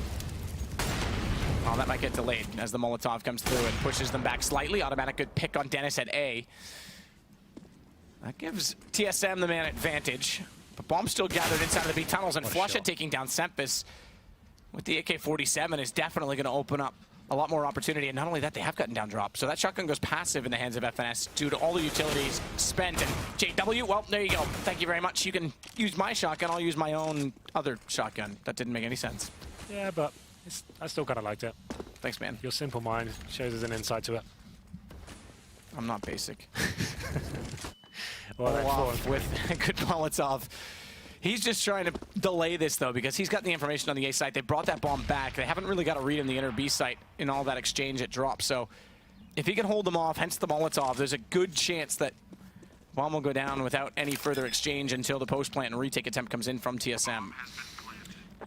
Oh, that might get delayed as the Molotov comes through and pushes them back slightly. Automatic good pick on Dennis at A. That gives TSM the man advantage. But bomb's still gathered inside of the B tunnels, and Flusha taking down Semphis with the AK-47 is definitely going to open up a lot more opportunity. And not only that, they have gotten down drop. So that shotgun goes passive in the hands of FNS due to all the utilities spent. And JW, well, there you go. Thank you very much. You can use my shotgun. I'll use my own other shotgun. That didn't make any sense. Yeah, but I still kind of liked it. Thanks, man. Your simple mind shows us an insight to it. I'm not basic. Well, Olaf with a good Molotov. He's just trying to delay this, though, because he's got the information on the A site. They brought that bomb back. They haven't really got a read on the inner B site in all that exchange at drop. So if he can hold them off, hence the Molotov, there's a good chance that Bomb will go down without any further exchange until the post-plant and retake attempt comes in from TSM.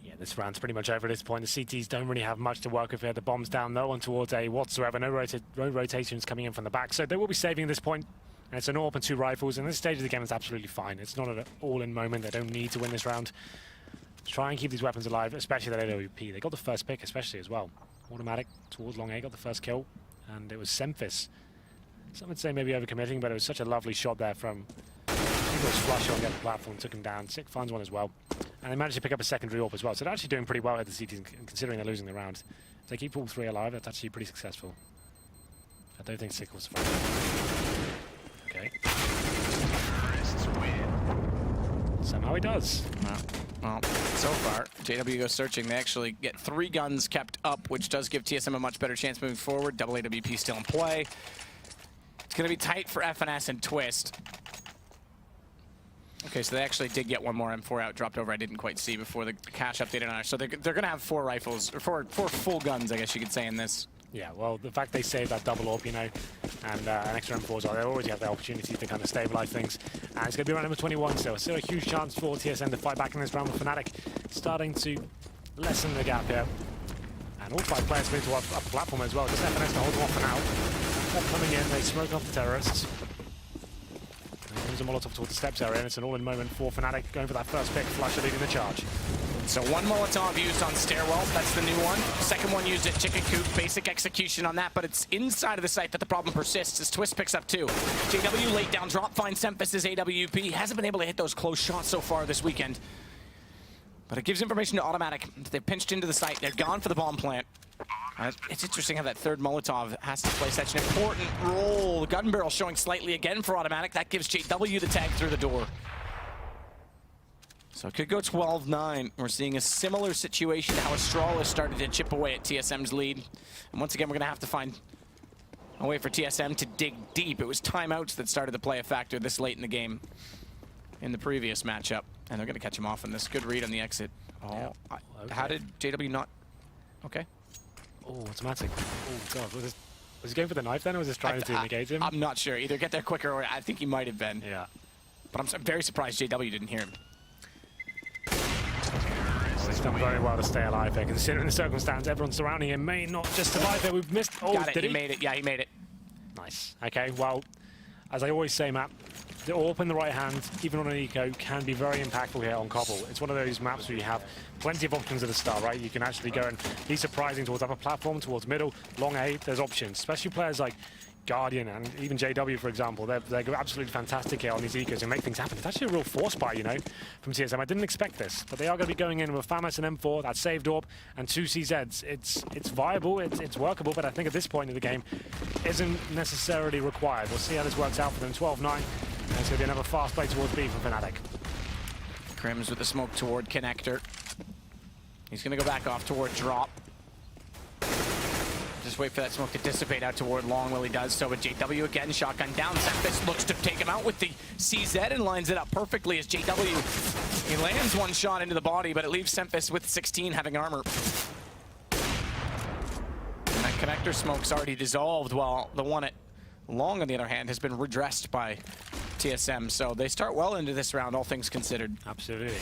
Yeah, this round's pretty much over at this point. The CTs don't really have much to work with here. The bomb's down, no one towards A whatsoever. No rotations coming in from the back. So they will be saving at this point. And it's an AWP and 2 rifles. And this stage of the game is absolutely fine. It's not an all-in moment. They don't need to win this round. Try and keep these weapons alive, especially that AWP. They got the first pick, especially as well. Automatic towards long A, got the first kill. And it was Semphis. Some would say maybe overcommitting, but it was such a lovely shot there from... I think it was Flush on the platform, took him down. Sick finds one as well. And they managed to pick up a secondary AWP as well. So they're actually doing pretty well at the CTs, considering they're losing the round. If they keep all 3 alive, that's actually pretty successful. I don't think Sick will survive. Okay. Somehow he does. Well, so far, JW goes searching. They actually get 3 guns kept up, which does give TSM a much better chance moving forward. Double AWP still in play. It's going to be tight for FNS and Twist. Okay, so they actually did get one more M4 out, dropped over. I didn't quite see before the cache updated on it. So they're going to have 4 rifles, or 4 full guns, I guess you could say, in this. Yeah, well, the fact they saved that double AWP, you know, and an extra M4 as well, they already have the opportunity to kind of stabilize things. And it's going to be round number 21 still. Still a huge chance for TSM to fight back in this round with Fnatic starting to lessen the gap here. And all 5 players move to up platform as well. Just FNS to hold them off for now. Pop coming in, they smoke off the terrorists. There's a Molotov towards the steps area, and it's an all-in moment for Fnatic going for that first pick. Flusher leading the charge. So 1 Molotov used on Stairwell, that's the new one. Second one used at Chicken Coop, basic execution on that, but it's inside of the site that the problem persists as Twist picks up 2. JW late down drop, finds Semphis' AWP. Hasn't been able to hit those close shots so far this weekend. But it gives information to Automatic. They've pinched into the site, they're gone for the bomb plant. It's interesting how that 3rd Molotov has to play such an important role. The gun barrel showing slightly again for Automatic. That gives JW the tag through the door. So it could go 12-9. We're seeing a similar situation to how Astral has started to chip away at TSM's lead. And once again, we're going to have to find a way for TSM to dig deep. It was timeouts that started to play a factor this late in the game in the previous matchup. And they're going to catch him off in this. Good read on the exit. Oh, yeah. Okay. How did JW not... Okay. Oh, automatic. Oh, God. Was he going for the knife then, or was he trying to negate him? I'm not sure. Either get there quicker, or I think he might have been. Yeah. But I'm very surprised JW didn't hear him. He's done very well to stay alive there, considering the circumstance. Everyone surrounding him may not just survive there. We've missed... Oh, got it. Did he made it. Yeah, he made it. Nice. Okay, well, as I always say, Matt, the AWP in the right hand, even on an eco, can be very impactful here on Cobble. It's one of those maps where you have plenty of options at the start, right? You can actually go and be surprising towards upper platform, towards middle, long A. There's options, especially players like Guardian and even JW, for example. They're absolutely fantastic here on these ecos and make things happen. It's actually a real force buy, you know, from TSM. I didn't expect this, but they are going to be going in with FAMAS and M4, that saved AWP, and 2 CZs. It's viable, it's workable, but I think at this point in the game, isn't necessarily required. We'll see how this works out for them. 12-9, and it's going to be another fast play towards B from Fnatic. Crims with the smoke toward connector. He's going to go back off toward drop. Just wait for that smoke to dissipate out toward long while he does so. But JW again, shotgun down. Semphis looks to take him out with the CZ and lines it up perfectly as JW. He lands 1 shot into the body, but it leaves Semphis with 16 having armor. And that connector smoke's already dissolved, while the one at long, on the other hand, has been redressed by TSM. So they start well into this round, all things considered. Absolutely.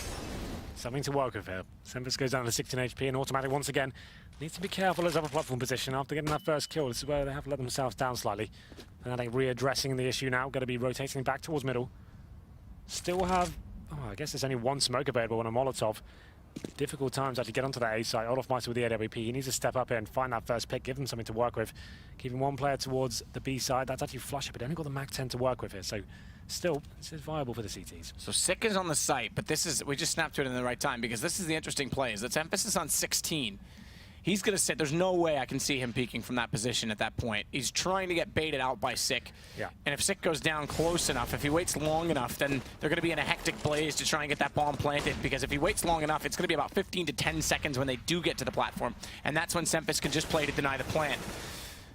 Something to work with here. Semphis goes down to 16 HP, and Automatic once again needs to be careful as upper platform position after getting that first kill. This is where they have to let themselves down slightly. Fnatic readdressing the issue now, going to be rotating back towards middle. Still have, I guess there's only 1 smoke available on a Molotov. Difficult times actually get onto that A site. Olaf Meister with the AWP. He needs to step up here and find that first pick, give them something to work with. Keeping 1 player towards the B side. That's actually Flusher, but only got the Mac 10 to work with here. So still, this is viable for the CTs. So Sick is on the site, but this is, we just snapped to it in the right time because this is the interesting play. Is its emphasis on 16. He's going to sit. There's no way I can see him peeking from that position at that point. He's trying to get baited out by Sick. Yeah. And if Sick goes down close enough, if he waits long enough, then they're going to be in a hectic blaze to try and get that bomb planted, because if he waits long enough, it's going to be about 15 to 10 seconds when they do get to the platform. And that's when Semphis can just play to deny the plant.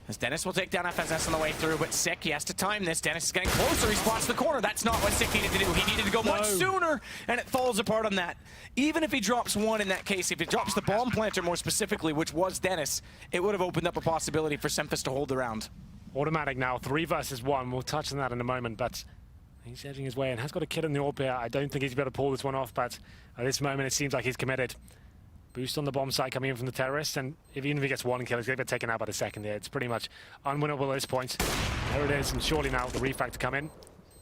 As Dennis will take down FSS on the way through, but Sick, he has to time this. Dennis is getting closer. He spots the corner. That's not what Sick needed to do. He needed to go much sooner, and it falls apart on that. Even if he drops 1 in that case, if he drops the bomb planter more specifically, which was Dennis, it would have opened up a possibility for Semphis to hold the round. Automatic now, 3 versus 1. We'll touch on that in a moment, but He's edging his way and has got a kid in the AWP here. I don't think he's able to pull this one off, but at this moment it seems like he's committed. Boost on the bomb site coming in from the terrorists, and even if he gets one kill, he's going to get taken out by the second here. It's pretty much unwinnable at this point. There it is, and surely now the refrag to come in.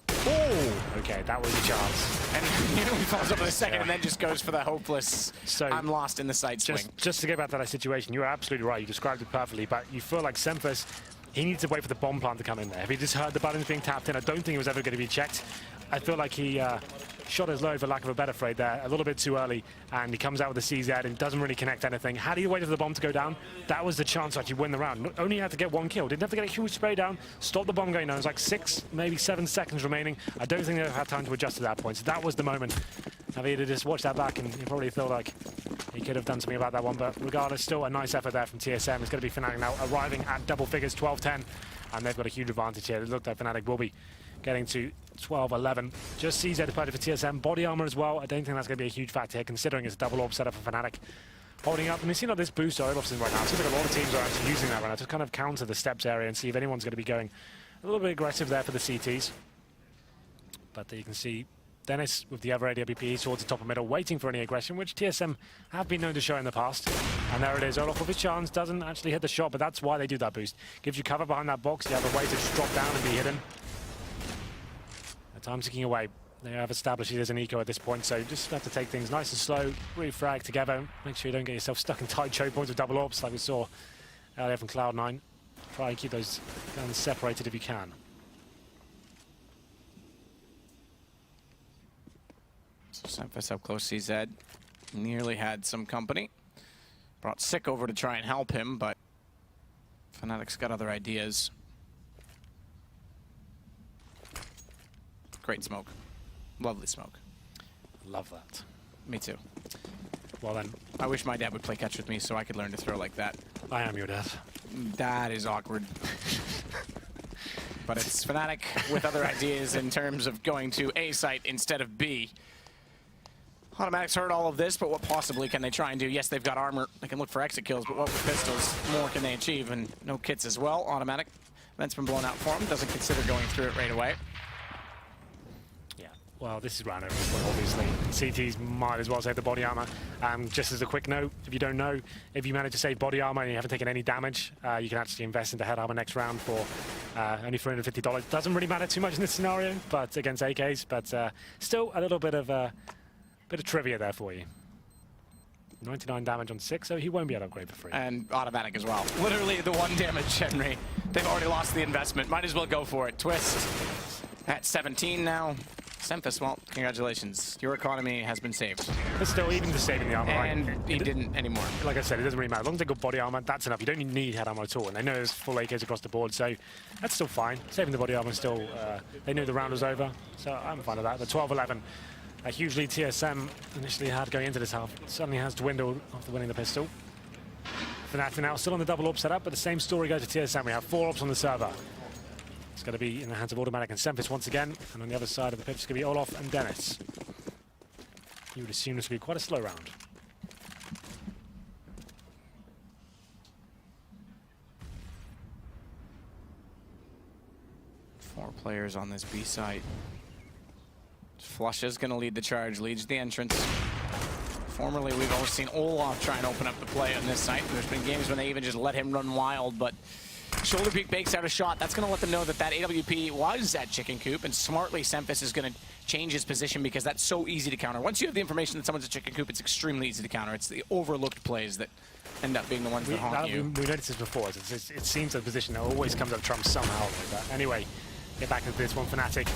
Oh! Okay, that was a chance. And he follows up with a second and then just goes for the hopeless, I'm lost in the side swing. Just to get back to that situation, you're absolutely right. You described it perfectly, but you feel like Semphis, he needs to wait for the bomb plant to come in there. If he just heard the buttons being tapped in, I don't think it was ever going to be checked. I feel like he shot his load, for lack of a better phrase there, a little bit too early, and he comes out with the CZ and doesn't really connect anything. Had he waited for the bomb to go down, that was the chance to actually win the round. Only had to get one kill. Didn't have to get a huge spray down, stop the bomb going down. It was like 6, maybe 7 seconds remaining. I don't think they had time to adjust at that point. So that was the moment. If he'd just watched that back, and he probably felt like he could have done something about that one. But regardless, still a nice effort there from TSM. It's going to be Fnatic now arriving at double figures, 12-10. And they've got a huge advantage here. It looked like Fnatic will be getting to 12-11. Just CZ departed for TSM. Body armor as well. I don't think that's going to be a huge factor here, considering it's a double orb setup for Fnatic. Holding up, and we see like this boost are options right now. It seems like a lot of teams are actually using that right now to kind of counter the steps area and see if anyone's going to be going a little bit aggressive there for the CTs. But you can see Dennis with the other AWP towards the top of middle, waiting for any aggression, which TSM have been known to show in the past. And there it is. Olaf with his chance, doesn't actually hit the shot, but that's why they do that boost. Gives you cover behind that box. You have a way to just drop down and be hidden. The time ticking away. They have established there's an eco at this point, so you just have to take things nice and slow, refrag together. Make sure you don't get yourself stuck in tight choke points with double orbs like we saw earlier from Cloud9. Try and keep those guns separated if you can. So Semphis up close, CZ nearly had some company. Brought Sick over to try and help him, but Fnatic's got other ideas. Great smoke. Lovely smoke. Love that. Me too. Well then. I wish my dad would play catch with me so I could learn to throw like that. I am your dad. That is awkward. But it's Fnatic with other ideas in terms of going to A site instead of B. Automatic's heard all of this, but what possibly can they try and do? Yes, they've got armor. They can look for exit kills, but what with pistols more can they achieve? And no kits as well. Automatic. Vent's been blown out for him. Doesn't consider going through it right away. Yeah, well, this is round over, obviously. CTs might as well save the body armor. Just as a quick note, if you don't know, if you manage to save body armor and you haven't taken any damage, you can actually invest into head armor next round for only $350. Doesn't really matter too much in this scenario, but against AKs, but still a little bit of trivia there for you. 99 damage on 6, so he won't be able to upgrade for free. And automatic as well. Literally the 1 damage, Henry. They've already lost the investment. Might as well go for it. Twist at 17 now. Semphis, well, congratulations. Your economy has been saved. But still, even just saving the armor, and he didn't anymore. Like I said, it doesn't really matter. As long as they got body armor, that's enough. You don't need head armor at all. And they know there's full AKs across the board, so that's still fine. Saving the body armor still, they knew the round was over, so I'm fine with that. The 12-11. A huge lead TSM initially had going into this half. Suddenly has dwindled after winning the pistol. Fnatic now still on the double AWP setup, but the same story goes to TSM. We have 4 AWPs on the server. It's going to be in the hands of Automatic and Semphis once again. And on the other side of the pitch, it's going to be Olaf and Dennis. You would assume this would be quite a slow round. Four players on this B site. Flush is going to lead the charge, leads the entrance. Formerly, we've always seen Olaf try and open up the play on this site. There's been games when they even just let him run wild, but shoulder peek bakes out a shot. That's going to let them know that that AWP was at chicken coop, and smartly, Semphis is going to change his position because that's so easy to counter. Once you have the information that someone's at chicken coop, it's extremely easy to counter. It's the overlooked plays that end up being the ones that haunt you. We noticed this before. It seems a position that always comes up trump somehow. But anyway, get back into this one, Fnatic.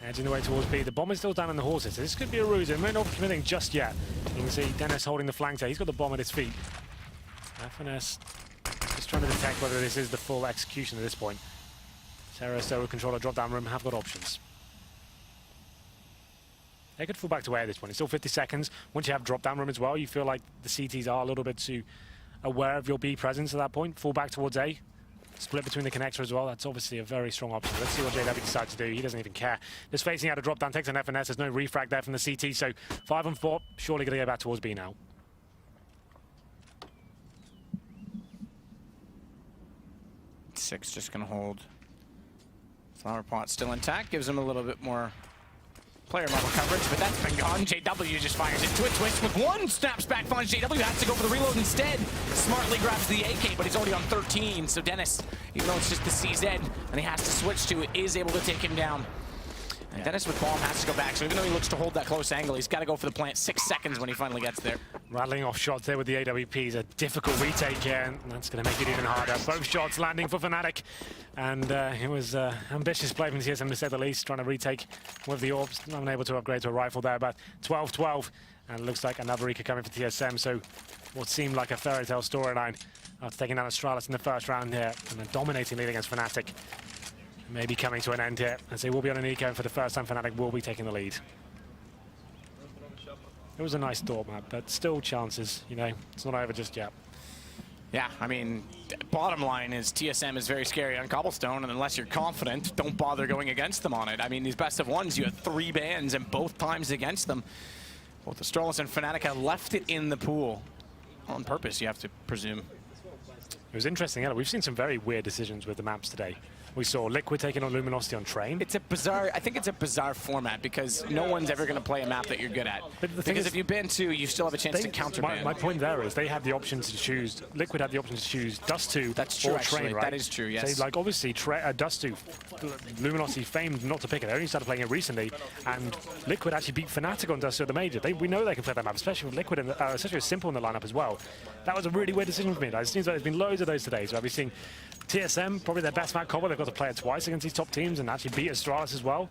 Edging the way towards B. The bomb is still down on the horses. So this could be a ruse. It may not be committing just yet. You can see Dennis holding the flank there. He's got the bomb at his feet. FNS just trying to detect whether this is the full execution at this point. Terra still with control of drop-down room, have got options. They could fall back to A at this point. It's still 50 seconds. Once you have drop-down room as well, you feel like the CTs are a little bit too aware of your B presence at that point. Fall back towards A. Split between the connector as well. That's obviously a very strong option. Let's see what JW decides to do. He doesn't even care. Just facing out a drop down, takes an FNS. There's no refrag there from the CT, so 5 on 4. Surely going to go back towards B now. Six just going to hold Flower pot still intact, gives him a little bit more player level coverage, but that's been gone. JW just fires into it. Twist with one, snaps back, finds JW, has to go for the reload instead. Smartly grabs the AK, but he's already on 13, so Dennis, even though it's just the CZ, and he has to switch to it, is able to take him down. And Dennis with bomb has to go back, so even though he looks to hold that close angle, he's got to go for the plant. 6 seconds when he finally gets there. Rattling off shots there with the AWP is a difficult retake here, and that's going to make it even harder. Both shots landing for Fnatic, and it was ambitious play from TSM to say the least, trying to retake with the orbs. Not unable to upgrade to a rifle there, but 12-12, and it looks like another Rika coming for TSM, so what seemed like a fairy tale storyline after taking down Astralis in the first round here, and a dominating lead against Fnatic. Maybe coming to an end here, as they will be on an eco, and for the first time Fnatic will be taking the lead. It was a nice door map, but still chances, you know, it's not over just yet. Yeah, I mean, bottom line is TSM is very scary on Cobblestone, and unless you're confident, don't bother going against them on it. I mean, these best of ones, you had 3 bans, and both times against them, both Astralis and Fnatic have left it in the pool. On purpose, you have to presume. It was interesting, yeah, we've seen some very weird decisions with the maps today. We saw Liquid taking on Luminosity on Train. It's a bizarre, I think it's a bizarre format because no one's ever going to play a map that you're good at. But the thing because is, if you ban 2, you still have a chance to counterban. My point there is they had the option to choose, Liquid had the option to choose Dust 2 That's true, or actually. Train, right? That is true, yes. So, like, obviously, Dust 2, Luminosity famed not to pick it. They only started playing it recently, and Liquid actually beat Fnatic on Dust 2 at the Major. We know they can play that map, especially with Liquid, and especially with Simple in the lineup as well. That was a really weird decision for me. It seems like there's been loads of those today, so I've been seeing TSM, probably their best map combo. They've got to play it twice against these top teams and actually beat Astralis as well.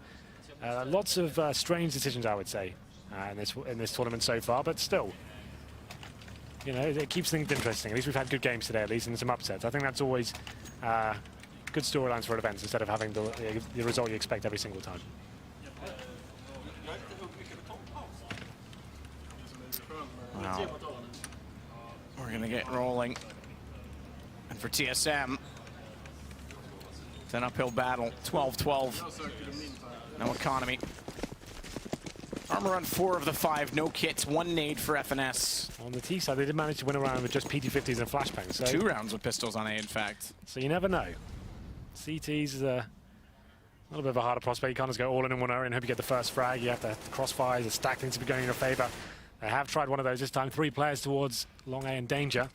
Lots of strange decisions, I would say, in this tournament so far, but still, you know, it keeps things interesting. At least we've had good games today, at least, and some upsets. I think that's always good storylines for events instead of having the result you expect every single time. Wow. We're going to get rolling. And for TSM, it's an uphill battle, 12-12. No economy. Armor on 4 of the 5, no kits, 1 nade for FNS. On the T side, they did manage to win around with just PT50s and flashbangs. So 2 rounds with pistols on A, in fact. So you never know. CTs is a little bit of a harder prospect. You can't just go all in one area and hope you get the first frag. You have to crossfire, the stack needs to be going in your favor. They have tried one of those this time, 3 players towards long A in danger.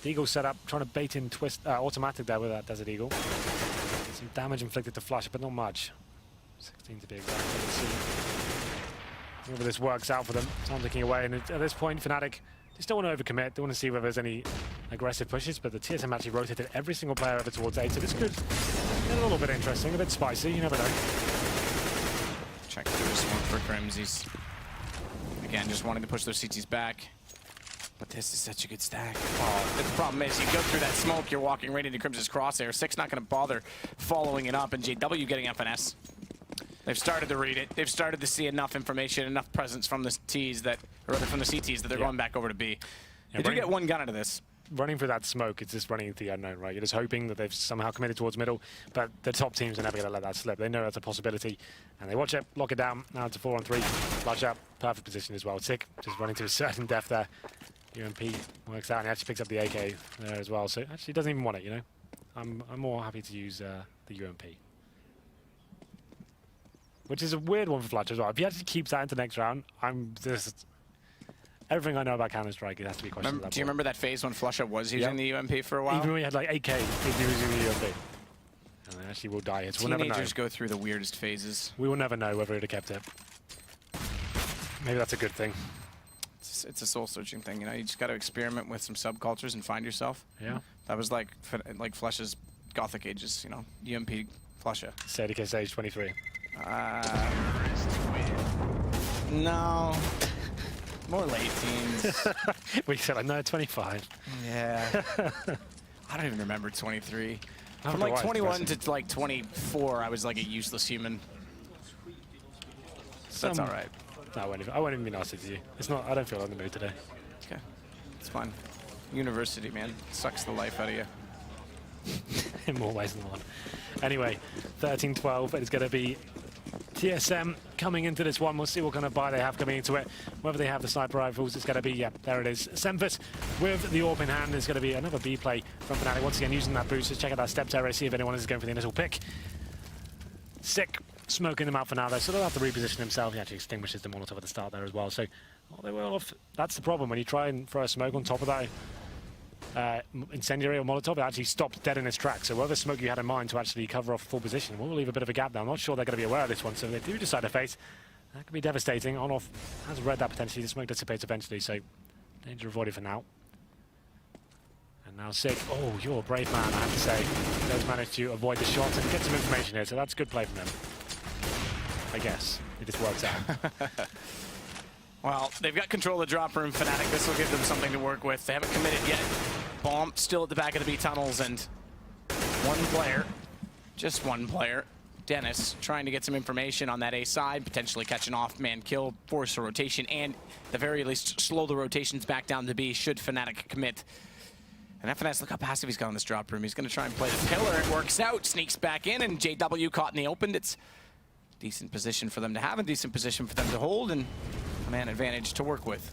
Deagle set up, trying to bait in twist automatic there with that Desert Eagle. Some damage inflicted to Flush, but not much. 16 to be exact. Let's see whether this works out for them. Time ticking away, and at this point, Fnatic just don't want to overcommit. Don't want to see whether there's any aggressive pushes, but the TSM actually rotated every single player over towards A, so this could get a little bit interesting, a bit spicy. You never know. Check through this one for Crims. He's again just wanting to push those CTs back. But this is such a good stack. Oh, the problem is you go through that smoke, you're walking right into Crimson's crosshair. 6 not going to bother following it up, and JW getting FNS. They've started to read it. They've started to see enough information, enough presence from the T's that, or rather from the CTs that they're going back over to B. They do get 1 gun out of this. Running through that smoke, it's just running into the unknown, right? You're just hoping that they've somehow committed towards middle, but the top teams are never going to let that slip. They know that's a possibility, and they watch it, lock it down. Now it's a 4-on-3. Flush up, perfect position as well. Sick, just running to a certain depth there. UMP works out and he actually picks up the AK there as well, so actually doesn't even want it, you know. I'm more happy to use the UMP. Which is a weird one for Fletcher as well. If he actually keeps that into next round, I'm just... Everything I know about Counter-Strike, it has to be questioned. Do you remember that phase when Flusha was using the UMP for a while? Even when we had like AK, he was using the UMP. And they actually will die. We'll never know. Teenagers go through the weirdest phases. We will never know whether he'd have kept it. Maybe that's a good thing. It's a soul-searching thing, you know. You just got to experiment with some subcultures and find yourself. Yeah. That was like Flusha's Gothic ages, you know. UMP Flusha. Sadicus age 23. No. More late teens. We said like, no, 25. Yeah. I don't even remember 23. From like 21 to like 24, I was like a useless human. So that's all right. No, I won't even be nasty to you. It's not. I don't feel in the mood today. Okay, it's fun. University, man, sucks the life out of you. In more ways than one. Anyway, 13-12. It's going to be TSM coming into this one. We'll see what kind of buy they have coming into it. Whether they have the sniper rifles, it's going to be, yeah, there it is. Semfus with the AWP in hand. There's going to be another B play from Fnatic. Once again, using that boost. Let's check out that step terror, see if anyone is going for the initial pick. Sick smoking them out for now. They sort of have to reposition himself. He actually extinguishes the Molotov at the start there as well. So they were off. That's the problem when you try and throw a smoke on top of that incendiary or Molotov. It actually stops dead in its tracks. So whatever smoke you had in mind to actually cover off full position will leave a bit of a gap there. I'm not sure they're going to be aware of this one. So they do decide to face. That could be devastating. On-off has read that potentially. The smoke dissipates eventually. So danger avoided for now. And now Sig, oh, you're a brave man, I have to say. He does manage to avoid the shots and get some information here, so that's good play from him. I guess. It just works out. Well, they've got control of the drop room, Fnatic. This will give them something to work with. They haven't committed yet. Bomb still at the back of the B tunnels, and one player, just one player, Dennis, trying to get some information on that A side, potentially catch an off-man kill, force a rotation, and at the very least slow the rotations back down to B should Fnatic commit. And FNS, look how passive he's got in this drop room. He's going to try and play the pillar. It works out, sneaks back in, and JW caught in the open. It's a decent position for them to have, a decent position for them to hold, and a man advantage to work with.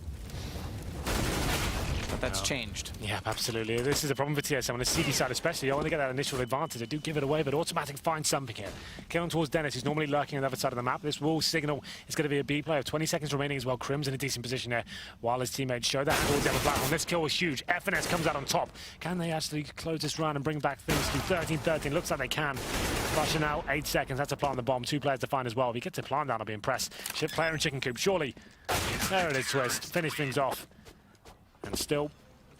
But that's changed. Yeah, absolutely. This is a problem for TSM on the CD side especially. I want to get that initial advantage. They do give it away, but Automatic finds something here. Killing towards Dennis, who's normally lurking on the other side of the map. This will signal it's going to be a B play of 20 seconds remaining as well. Crim's in a decent position there, while his teammates show that towards the other platform. This kill was huge. FNS comes out on top. Can they actually close this round and bring back things to 13-13? Looks like they can. Rushing out, 8 seconds. That's to plant the bomb. 2 players to find as well. If he gets a plant down, I'll be impressed. Ship player and chicken coop, surely. There it is, Twist. Finish things off. And still,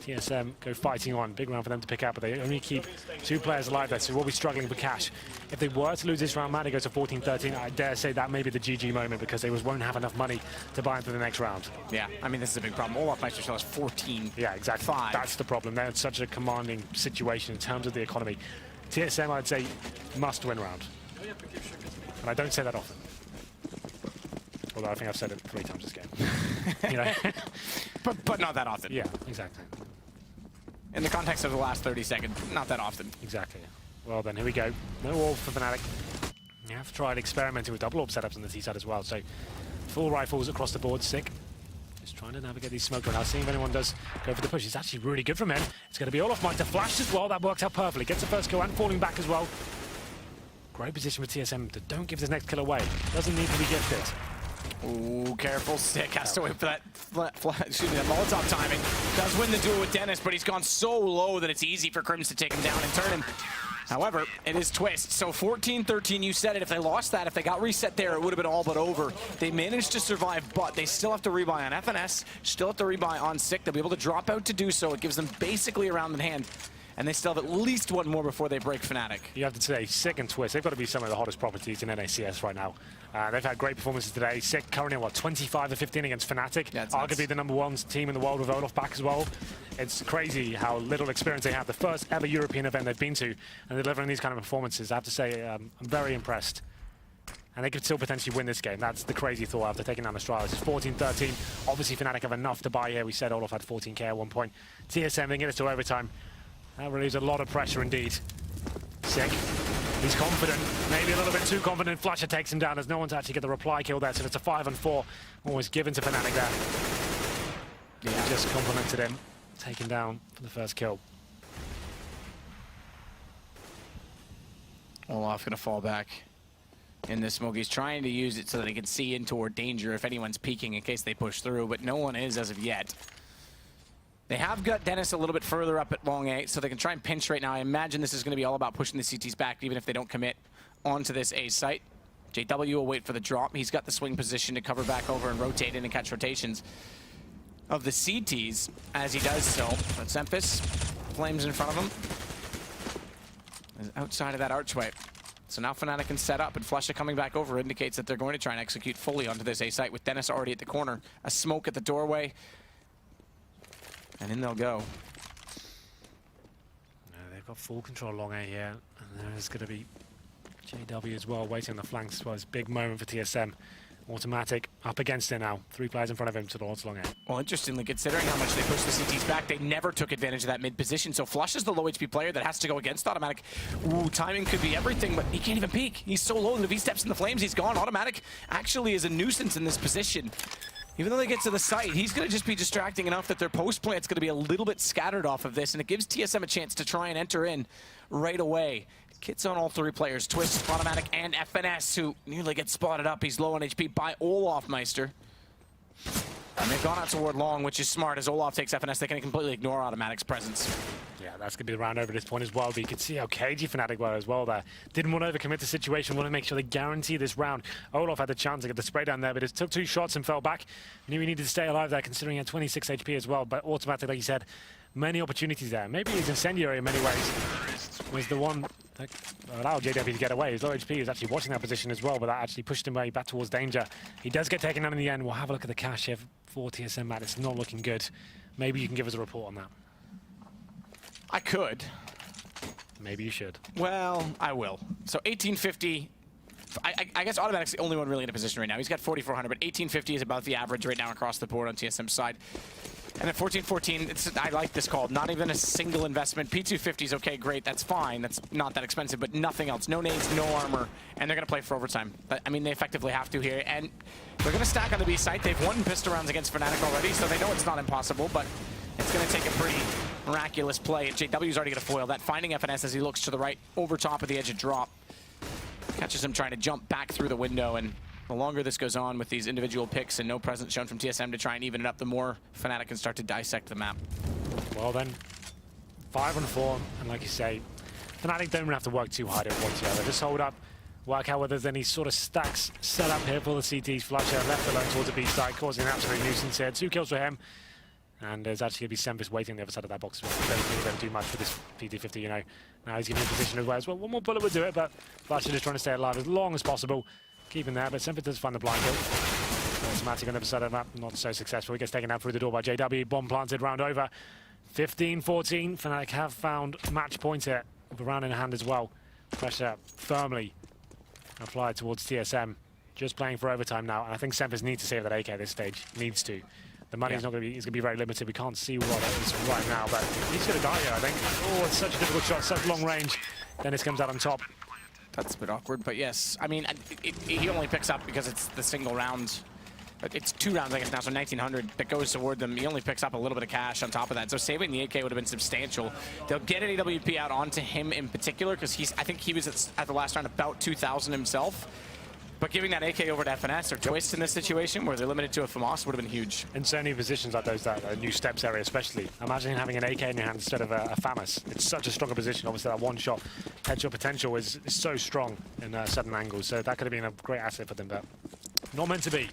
TSM go fighting on. Big round for them to pick up, but they only keep 2 players alive there, so we'll be struggling for cash. If they were to lose this round, man, it goes to 14-13. I dare say that may be the GG moment because they won't have enough money to buy into the next round. Yeah, I mean, this is a big problem. Olaf Meister still has 14. Yeah, exactly. 5. That's the problem. They're in such a commanding situation in terms of the economy. TSM, I'd say, must win round. And I don't say that often. Although I think I've said it 3 times this game. You know? but not that often. Yeah, exactly. In the context of the last 30 seconds, not that often. Exactly. Well then, here we go. No orb for Fnatic. You have tried experimenting with double orb setups on the T side as well, so full rifles across the board, sick. Just trying to navigate these smoke right now, seeing if anyone does go for the push. It's actually really good from him. It's going to be Olaf Meister flashed as well. That works out perfectly. Gets the first kill and falling back as well. Great position for TSM to don't give this next kill away. Doesn't need to be gifted. Ooh, careful. Sick has to wait for that that Molotov timing. Does win the duel with Dennis, but he's gone so low that it's easy for Crims to take him down and turn him. However, it is Twist. So 14-13, you said it. If they lost that, if they got reset there, it would have been all but over. They managed to survive, but they still have to rebuy on FNS, still have to rebuy on Sick. They'll be able to drop out to do so. It gives them basically a round in hand. And they still have at least one more before they break Fnatic. You have to say, Sick and Twist, they've got to be some of the hottest properties in NACS right now. They've had great performances today. Sick currently at, what, 25-15 against Fnatic. Yeah, arguably the #1 team in the world with Olaf back as well. It's crazy how little experience they have. The first ever European event they've been to, and delivering these kind of performances. I have to say, I'm very impressed. And they could still potentially win this game. That's the crazy thought after taking down Australia. It's 14-13. Obviously, Fnatic have enough to buy here. We said Olaf had 14k at one point. TSM, they get us to overtime. That relieves a lot of pressure indeed. Sick. He's confident, maybe a little bit too confident. Flusher takes him down. There's no one to actually get the reply kill there, so it's a 5-on-4. Almost given to Fnatic there. Yeah, just complimented him, taken down for the first kill. Olaf gonna fall back in this smoke. He's trying to use it so that he can see in toward danger if anyone's peeking in case they push through, but no one is as of yet. They have got Dennis a little bit further up at long A, so they can try and pinch right now. I imagine this is going to be all about pushing the CTs back, even if they don't commit onto this A site. JW will wait for the drop. He's got the swing position to cover back over and rotate in and catch rotations of the CTs as he does so. But Xemphis, flames in front of him, is outside of that archway. So now Fnatic can set up, and Flusher coming back over indicates that they're going to try and execute fully onto this A site with Dennis already at the corner. A smoke at the doorway. And in they'll go. No, they've got full control long A here. And there's going to be JW as well, waiting on the flanks as well. It's a big moment for TSM. Automatic up against it now. 3 players in front of him towards long A. Well, interestingly, considering how much they pushed the CTs back, they never took advantage of that mid position. So Flush is the low HP player that has to go against Automatic. Ooh, timing could be everything, but he can't even peek. He's so low, and if he steps in the flames, he's gone. Automatic actually is a nuisance in this position. Even though they get to the site, he's going to just be distracting enough that their post plant's going to be a little bit scattered off of this, and it gives TSM a chance to try and enter in right away. Kits on all three players, Twist, Automatic, and FNS, who nearly gets spotted up. He's low on HP by Olaf Meister. And they've gone out toward long, which is smart. As Olaf takes FNS, they can completely ignore Automatic's presence. Yeah, that's going to be the round over this point as well. But you can see how cagey Fnatic were as well there. Didn't want to overcommit the situation, want to make sure they guarantee this round. Olaf had the chance to get the spray down there, but it took 2 shots and fell back. Knew he needed to stay alive there, considering he had 26 HP as well. But Automatic, like you said, many opportunities there. Maybe his incendiary in many ways was the one that allowed JW to get away. His low HP was actually watching that position as well, but that actually pushed him way back towards danger. He does get taken down in the end. We'll have a look at the cash here for TSM, Matt. It's not looking good. Maybe you can give us a report on that. I could. Maybe you should. Well, I will. So 1850. I guess Automatic's the only one really in a position right now. He's got 4,400, but 1850 is about the average right now across the board on TSM's side. And at 14-14, I like this call. Not even a single investment. P250 is okay, great, that's fine. That's not that expensive, but nothing else. No nades, no armor, and they're going to play for overtime. But, I mean, they effectively have to here. And they're going to stack on the B site. They've won pistol rounds against Fnatic already, so they know it's not impossible, but it's going to take a pretty miraculous play. JW's already going to foil that, finding FNS as he looks to the right, over top of the edge of drop. Catches him trying to jump back through the window, and the longer this goes on with these individual picks and no presence shown from TSM to try and even it up, the more Fnatic can start to dissect the map. Well then, 5-4, and like you say, Fnatic don't even have to work too hard at one together. Just hold up, work out whether there's any sort of stacks set up here for the CTs. Flusher left alone towards the B side, causing an absolute nuisance here. 2 kills for him. And there's actually going to be Sempus waiting on the other side of that box as well. Don't think they're going to do much for this PT50, you know. Now he's getting in position as well. One more bullet would do it, but Flusher just trying to stay alive as long as possible. Keeping there, but Sempus does find the blind kill. Automatic on the other side of the map, not so successful. He gets taken out through the door by JW. Bomb planted, round over. 15-14. Fnatic have found match point here, with a round in hand as well. Pressure firmly applied towards TSM. Just playing for overtime now, and I think Sempus needs to save that AK at this stage. Needs to. The money's not going to be, it's going to be very limited. We can't see what it is right now, but he's going to die here, I think. Oh, it's such a difficult shot, such long range. Dennis comes out on top. That's a bit awkward, but yes. I mean, he only picks up because it's the single round. But it's 2 rounds, I guess, now, so 1,900 that goes toward them. He only picks up a little bit of cash on top of that. So saving the AK would have been substantial. They'll get an AWP out onto him in particular, because I think he was at the last round about 2,000 himself. But giving that AK over to FNS or Twist in this situation where they're limited to a FAMAS would have been huge. In so many positions like those, that new steps area especially. Imagine having an AK in your hand instead of a FAMAS. It's such a stronger position. Obviously that one shot headshot potential is so strong in certain angles. So that could have been a great asset for them, but not meant to be.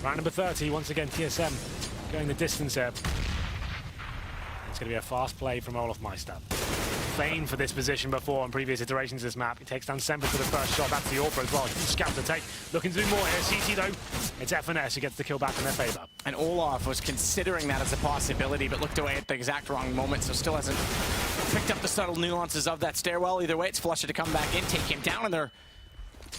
Round number 30, once again TSM going the distance here. It's going to be a fast play from Olaf Meister. Famed for this position before on previous iterations of this map. He takes down Sempus for the first shot. That's the Orpha as well. Scout to take. Looking to do more here. CT though, it's FNS who gets the kill back in their favor. And Olaf was considering that as a possibility, but looked away at the exact wrong moment, so still hasn't picked up the subtle nuances of that stairwell. Either way, it's Flusher to come back in, take him down, and they're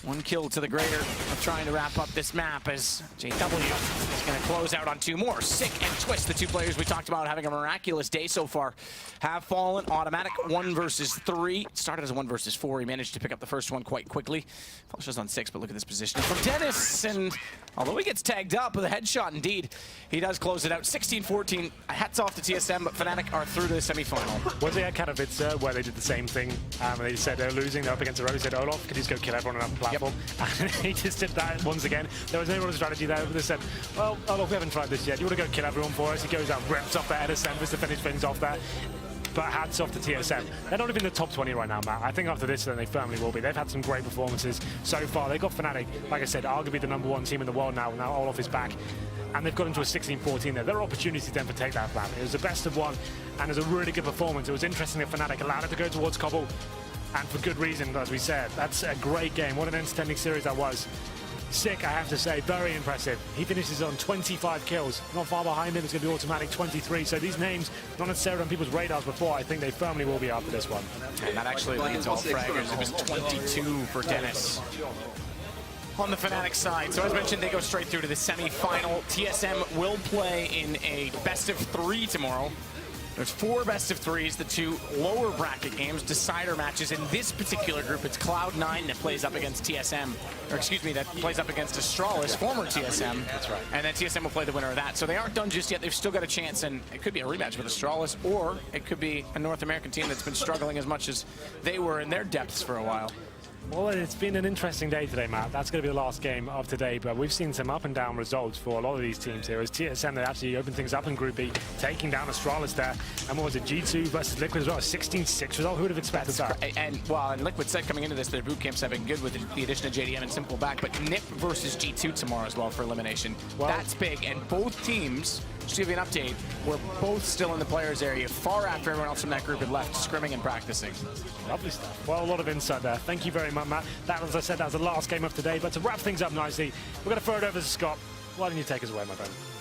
1 kill to the greater of trying to wrap up this map as JW is going to close out on 2 more. Sick and Twist, the 2 players we talked about having a miraculous day so far, have fallen. Automatic 1 versus 3. Started as a 1 versus 4. He managed to pick up the first one quite quickly. Flusher's on 6, but look at this position from Dennis. And although he gets tagged up with a headshot, indeed, he does close it out. 16-14. Hats off to TSM, but Fnatic are through to the semifinal. Was it at Katowice where they did the same thing? And they said they're losing, they're up against the road. They said, Olaf, could you just go kill everyone on that platform? Yep. And he just did that once again. There was no real strategy there. They said, well, Olaf, we haven't tried this yet. You want to go kill everyone for us? He goes out, rips off the head of Sempus to finish things off there. But hats off to TSM. They're not even in the top 20 right now, Matt. I think after this, then they firmly will be. They've had some great performances so far. They've got Fnatic, like I said, arguably the #1 team in the world now. Now Olaf is back. And they've got into a 16-14 there. There are opportunities then for take that map. It was the best of 1, and it was a really good performance. It was interesting that Fnatic allowed it to go towards Cobble. And for good reason, as we said. That's a great game. What an entertaining series that was. Sick, I have to say, very impressive. He finishes on 25 kills. Not far behind him, it's going to be Automatic 23. So these names, not necessarily on people's radars before, I think they firmly will be after this one. And that actually leads all fraggers. It was 22 for Dennis on the Fnatic side. So as mentioned, they go straight through to the semi-final. TSM will play in a best-of-3 tomorrow. There's 4 best-of-3s, the 2 lower bracket games, decider matches. In this particular group, it's Cloud9 that plays up against TSM, or excuse me, that plays up against Astralis, former TSM. That's right. And then TSM will play the winner of that. So they aren't done just yet. They've still got a chance, and it could be a rematch with Astralis, or it could be a North American team that's been struggling as much as they were in their depths for a while. Well, it's been an interesting day today, Matt. That's going to be the last game of today, but we've seen some up and down results for a lot of these teams here. As TSM, they actually opened things up in Group B, taking down Astralis there. And what was it, G2 versus Liquid as well, a 16-6 result? Who would have expected that? And Liquid said coming into this, their boot camps have been good with the addition of JDM and Simple back, but NIP versus G2 tomorrow as well for elimination. Well, that's big, and both teams, just to give you an update, were both still in the players area far after everyone else from that group had left, scrimming and practicing. Lovely stuff. Well, a lot of insight there. Thank you very much, Matt. That, as I said, that was the last game of today, but to wrap things up nicely, we're going to throw it over to Scott. Why don't you take us away, my friend?